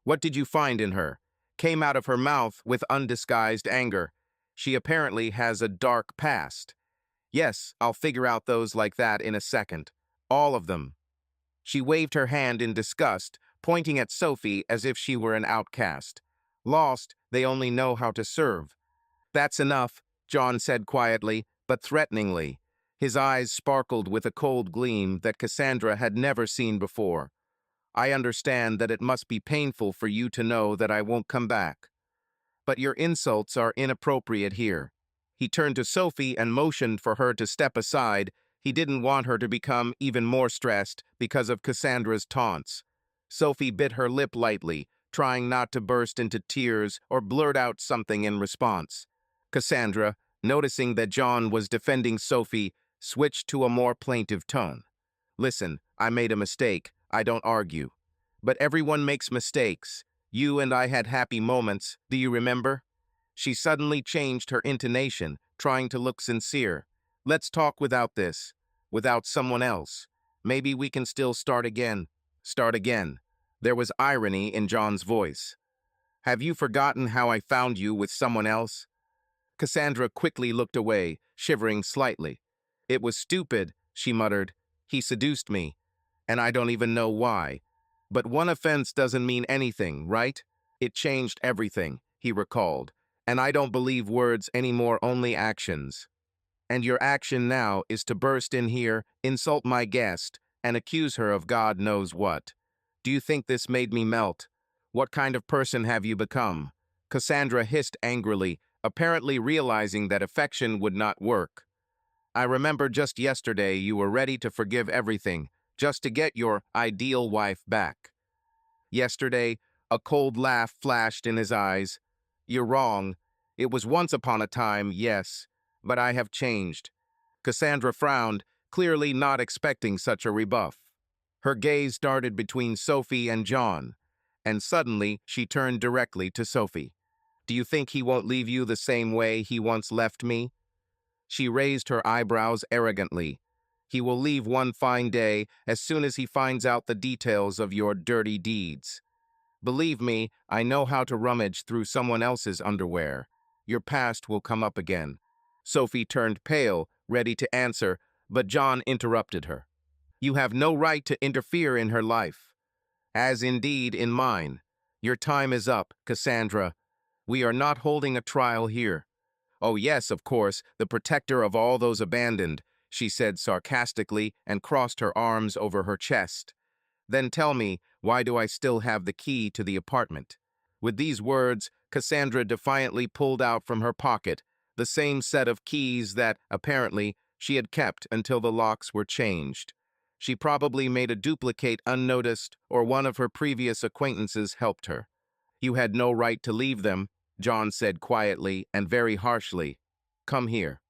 "What did you find in her?" Came out of her mouth with undisguised anger. "She apparently has a dark past." "Yes, I'll figure out those like that in a second. All of them." She waved her hand in disgust, pointing at Sophie as if she were an outcast. "Lost, they only know how to serve." "That's enough," John said quietly, but threateningly. His eyes sparkled with a cold gleam that Cassandra had never seen before. "I understand that it must be painful for you to know that I won't come back. But your insults are inappropriate here." He turned to Sophie and motioned for her to step aside. He didn't want her to become even more stressed because of Cassandra's taunts. Sophie bit her lip lightly, trying not to burst into tears or blurt out something in response. Cassandra, noticing that John was defending Sophie, switched to a more plaintive tone. Listen, I made a mistake. I don't argue. But everyone makes mistakes. You and I had happy moments, do you remember? She suddenly changed her intonation, trying to look sincere. Let's talk without this, without someone else. Maybe we can still start again. Start again. There was irony in John's voice. Have you forgotten how I found you with someone else? Cassandra quickly looked away, shivering slightly. It was stupid, she muttered. He seduced me, and I don't even know why. But one offense doesn't mean anything, right? It changed everything, he recalled. And I don't believe words anymore, only actions. And your action now is to burst in here, insult my guest, and accuse her of God knows what. Do you think this made me melt? What kind of person have you become? Cassandra hissed angrily, apparently realizing that affection would not work. I remember just yesterday you were ready to forgive everything, just to get your ideal wife back. Yesterday, a cold laugh flashed in his eyes. You're wrong. It was once upon a time, yes, but I have changed. Cassandra frowned, clearly not expecting such a rebuff. Her gaze darted between Sophie and John, and suddenly she turned directly to Sophie. Do you think he won't leave you the same way he once left me? She raised her eyebrows arrogantly. He will leave one fine day as soon as he finds out the details of your dirty deeds. Believe me, I know how to rummage through someone else's underwear. Your past will come up again. Sophie turned pale, ready to answer, but John interrupted her. You have no right to interfere in her life. As indeed in mine. Your time is up, Cassandra. We are not holding a trial here. Oh yes, of course, the protector of all those abandoned, she said sarcastically and crossed her arms over her chest. Then tell me, why do I still have the key to the apartment? With these words, Cassandra defiantly pulled out from her pocket the same set of keys that, apparently, she had kept until the locks were changed. She probably made a duplicate unnoticed, or one of her previous acquaintances helped her. You had no right to leave them, John said quietly and very harshly. Come here.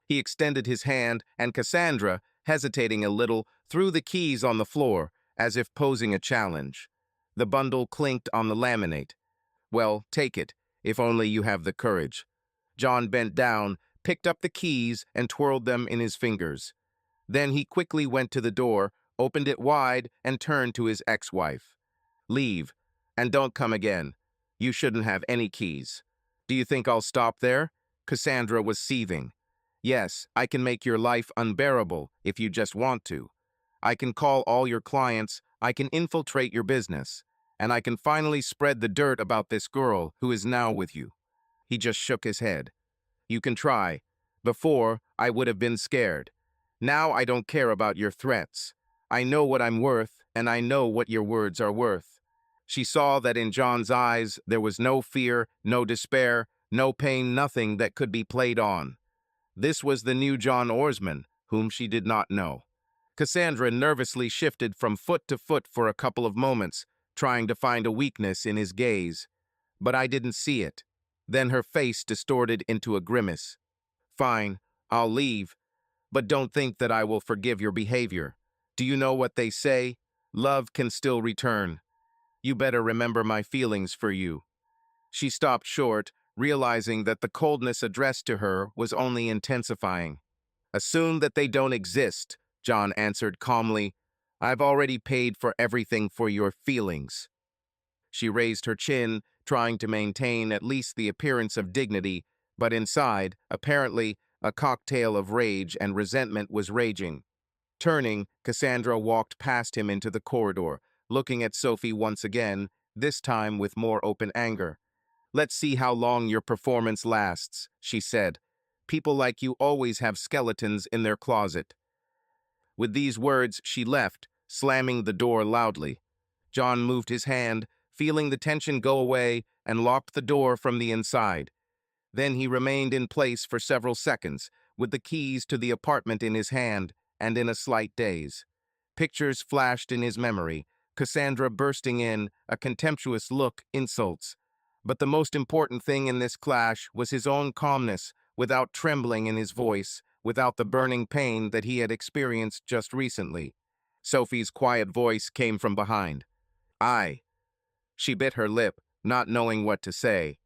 He extended his hand, and Cassandra, hesitating a little, threw the keys on the floor, as if posing a challenge. The bundle clinked on the laminate. Well, take it, if only you have the courage. John bent down, picked up the keys, and twirled them in his fingers. Then he quickly went to the door, opened it wide, and turned to his ex-wife. Leave, and don't come again. You shouldn't have any keys. Do you think I'll stop there? Cassandra was seething. Yes, I can make your life unbearable if you just want to. I can call all your clients, I can infiltrate your business, and I can finally spread the dirt about this girl who is now with you. He just shook his head. You can try. Before, I would have been scared. Now I don't care about your threats. I know what I'm worth, and I know what your words are worth. She saw that in John's eyes there was no fear, no despair, no pain, nothing that could be played on. This was the new John Orsman, whom she did not know. Cassandra nervously shifted from foot to foot for a couple of moments, trying to find a weakness in his gaze. But I didn't see it. Then her face distorted into a grimace. Fine, I'll leave, but don't think that I will forgive your behavior. Do you know what they say? Love can still return. You better remember my feelings for you. She stopped short, realizing that the coldness addressed to her was only intensifying. Assume that they don't exist, John answered calmly. I've already paid for everything for your feelings. She raised her chin, trying to maintain at least the appearance of dignity, but inside, apparently, a cocktail of rage and resentment was raging. Turning, Cassandra walked past him into the corridor, looking at Sophie once again, this time with more open anger. Let's see how long your performance lasts, she said. People like you always have skeletons in their closet. With these words, she left, slamming the door loudly. John moved his hand, feeling the tension go away, and locked the door from the inside. Then he remained in place for several seconds, with the keys to the apartment in his hand and in a slight daze. Pictures flashed in his memory. Cassandra bursting in, a contemptuous look, insults. But the most important thing in this clash was his own calmness, without trembling in his voice, without the burning pain that he had experienced just recently. Sophie's quiet voice came from behind. "I." She bit her lip, not knowing what to say.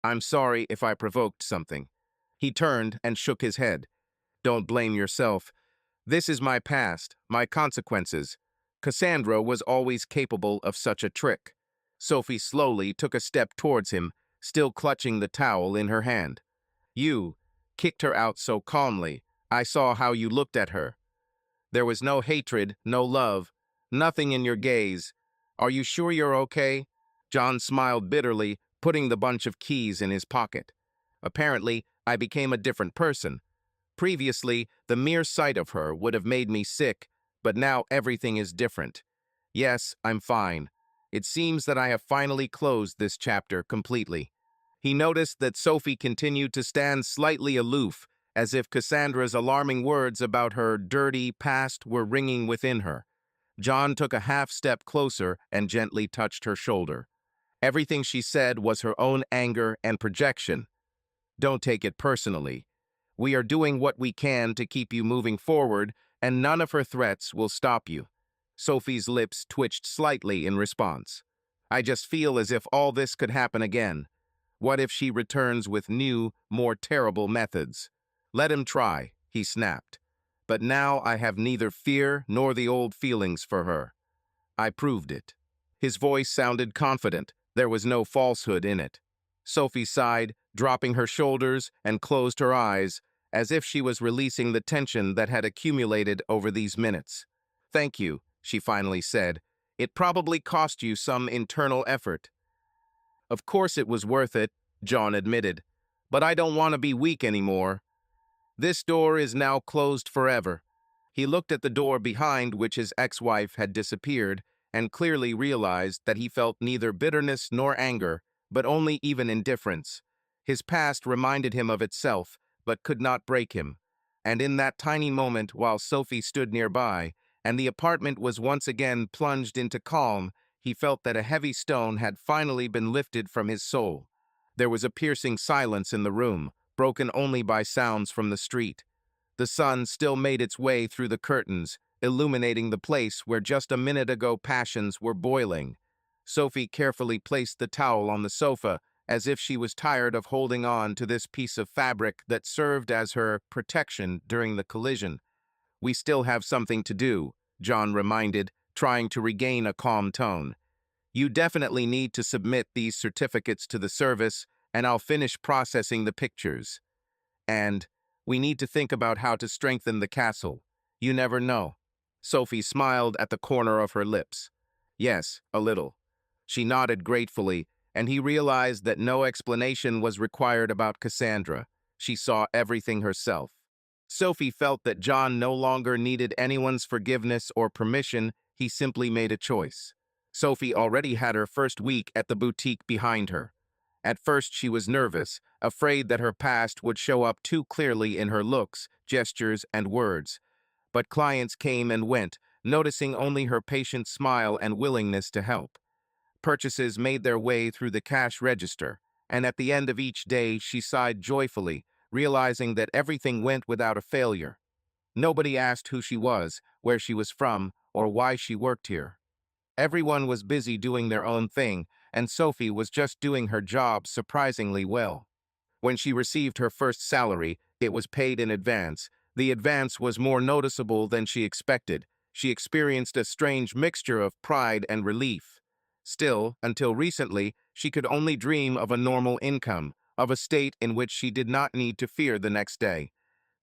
"I'm sorry if I provoked something." He turned and shook his head. "Don't blame yourself. This is my past, my consequences." Cassandra was always capable of such a trick. Sophie slowly took a step towards him, still clutching the towel in her hand. "You," kicked her out so calmly. "I saw how you looked at her. There was no hatred, no love, nothing in your gaze. Are you sure you're okay?" John smiled bitterly, putting the bunch of keys in his pocket. "Apparently, I became a different person. Previously, the mere sight of her would have made me sick, but now everything is different. Yes, I'm fine. It seems that I have finally closed this chapter completely." He noticed that Sophie continued to stand slightly aloof, as if Cassandra's alarming words about her dirty past were ringing within her. John took a half step closer and gently touched her shoulder. Everything she said was her own anger and projection. "Don't take it personally. We are doing what we can to keep you moving forward, and none of her threats will stop you." Sophie's lips twitched slightly in response. "I just feel as if all this could happen again. What if she returns with new, more terrible methods?" "Let him try," he snapped. "But now I have neither fear nor the old feelings for her. I proved it." His voice sounded confident. There was no falsehood in it. Sophie sighed, dropping her shoulders, and closed her eyes, as if she was releasing the tension that had accumulated over these minutes. "Thank you," she finally said. "It probably cost you some internal effort." "Of course it was worth it," John admitted. "But I don't want to be weak anymore. This door is now closed forever." He looked at the door behind which his ex-wife had disappeared and clearly realized that he felt neither bitterness nor anger, but only even indifference. His past reminded him of itself, but could not break him. And in that tiny moment, while Sophie stood nearby, and the apartment was once again plunged into calm, he felt that a heavy stone had finally been lifted from his soul. There was a piercing silence in the room, broken only by sounds from the street. The sun still made its way through the curtains, illuminating the place where just a minute ago passions were boiling. Sophie carefully placed the towel on the sofa, as if she was tired of holding on to this piece of fabric that served as her protection during the collision. "We still have something to do," John reminded, trying to regain a calm tone. "You definitely need to submit these certificates to the service, and I'll finish processing the pictures. And we need to think about how to strengthen the castle. You never know." Sophie smiled at the corner of her lips. "Yes, a little." She nodded gratefully, and he realized that no explanation was required about Cassandra. She saw everything herself. Sophie felt that John no longer needed anyone's forgiveness or permission. He simply made a choice. Sophie already had her first week at the boutique behind her. At first she was nervous, afraid that her past would show up too clearly in her looks, gestures, and words. But clients came and went, noticing only her patient smile and willingness to help. Purchases made their way through the cash register, and at the end of each day she sighed joyfully, realizing that everything went without a failure. Nobody asked who she was, where she was from, or why she worked here. Everyone was busy doing their own thing, and Sophie was just doing her job surprisingly well. When she received her first salary, it was paid in advance. The advance was more noticeable than she expected. She experienced a strange mixture of pride and relief. Still, until recently, she could only dream of a normal income, of a state in which she did not need to fear the next day.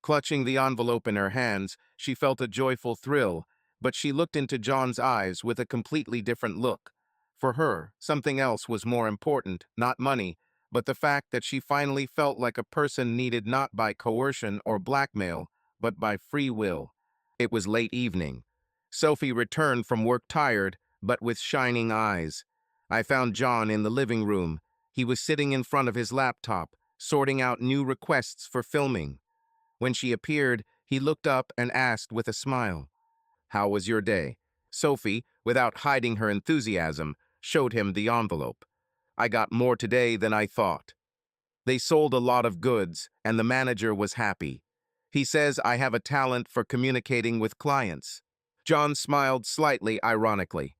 Clutching the envelope in her hands, she felt a joyful thrill, but she looked into John's eyes with a completely different look. For her, something else was more important, not money, but the fact that she finally felt like a person needed not by coercion or blackmail, but by free will. It was late evening. Sophie returned from work tired, but with shining eyes. I found John in the living room. He was sitting in front of his laptop, sorting out new requests for filming. When she appeared, he looked up and asked with a smile, "How was your day?" Sophie, without hiding her enthusiasm, showed him the envelope. I got more today than I thought. They sold a lot of goods, and the manager was happy. He says I have a talent for communicating with clients. John smiled slightly ironically.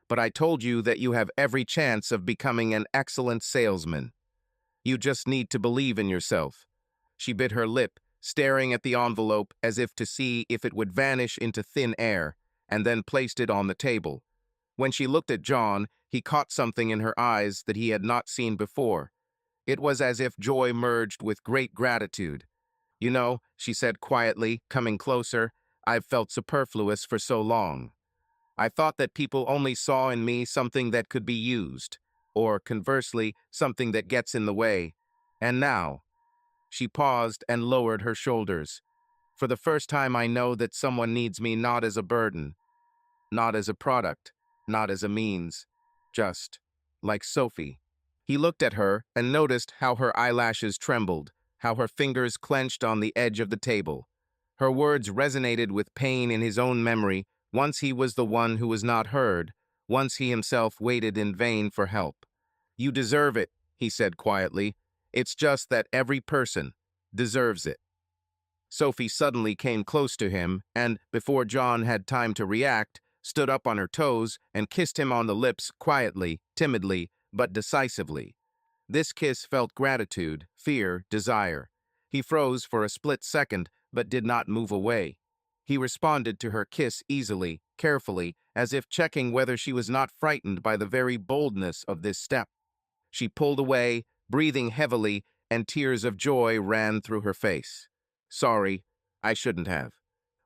But I told you that you have every chance of becoming an excellent salesman. You just need to believe in yourself. She bit her lip, staring at the envelope as if to see if it would vanish into thin air, and then placed it on the table. When she looked at John, he caught something in her eyes that he had not seen before. It was as if joy merged with great gratitude. You know, she said quietly, coming closer, I've felt superfluous for so long. I thought that people only saw in me something that could be used, or conversely, something that gets in the way. And now, she paused and lowered her shoulders. For the first time, I know that someone needs me not as a burden, not as a product, not as a means, just like Sophie. He looked at her and noticed how her eyelashes trembled, how her fingers clenched on the edge of the table. Her words resonated with pain in his own memory. Once he was the one who was not heard, once he himself waited in vain for help. You deserve it, he said quietly. It's just that every person deserves it. Sophie suddenly came close to him and, before John had time to react, stood up on her toes and kissed him on the lips quietly, timidly, but decisively. This kiss felt gratitude, fear, desire. He froze for a split second, but did not move away. He responded to her kiss easily, carefully, as if checking whether she was not frightened by the very boldness of this step. She pulled away, breathing heavily, and tears of joy ran through her face. Sorry, I shouldn't have.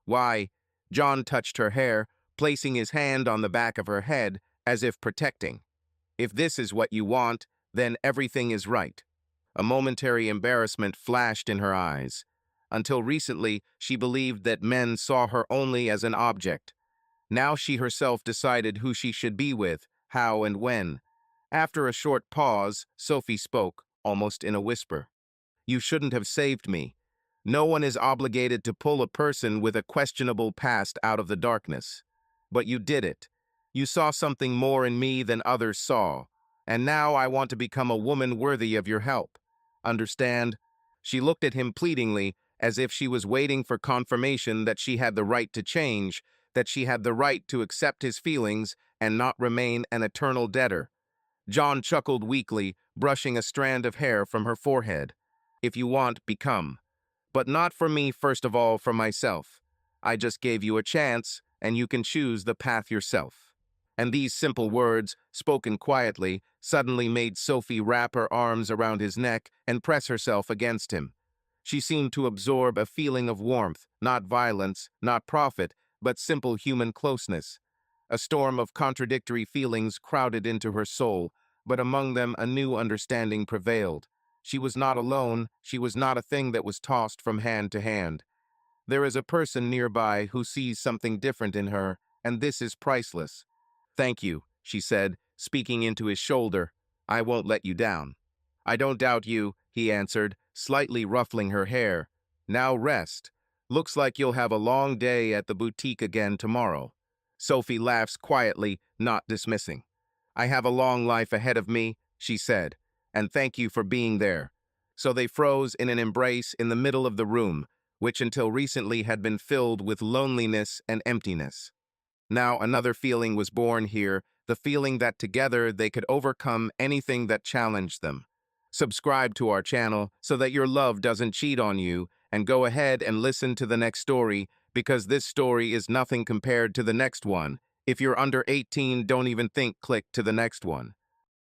Why? John touched her hair, placing his hand on the back of her head, as if protecting. If this is what you want, then everything is right. A momentary embarrassment flashed in her eyes. Until recently, she believed that men saw her only as an object. Now she herself decided who she should be with, how and when. After a short pause, Sophie spoke, almost in a whisper. You shouldn't have saved me. No one is obligated to pull a person with a questionable past out of the darkness. But you did it. You saw something more in me than others saw. And now I want to become a woman worthy of your help. Understand? She looked at him pleadingly, as if she was waiting for confirmation that she had the right to change, that she had the right to accept his feelings and not remain an eternal debtor. John chuckled weakly, brushing a strand of hair from her forehead. If you want, become. But not for me, first of all, for myself. I just gave you a chance, and you can choose the path yourself. And these simple words, spoken quietly, suddenly made Sophie wrap her arms around his neck and press herself against him. She seemed to absorb a feeling of warmth, not violence, not profit, but simple human closeness. A storm of contradictory feelings crowded into her soul, but among them a new understanding prevailed. She was not alone, she was not a thing that was tossed from hand to hand. There is a person nearby who sees something different in her, and this is priceless. Thank you, she said, speaking into his shoulder. I won't let you down. I don't doubt you, he answered, slightly ruffling her hair. Now rest. Looks like you'll have a long day at the boutique again tomorrow. Sophie laughs quietly, not dismissing. I have a long life ahead of me, she said, and thank you for being there. So they froze in an embrace in the middle of the room, which until recently had been filled with loneliness and emptiness. Now another feeling was born here, the feeling that together they could overcome anything that challenged them. Subscribe to our channel so that your love doesn't cheat on you, and go ahead and listen to the next story, because this story is nothing compared to the next one. If you're under 18, don't even think click to the next one.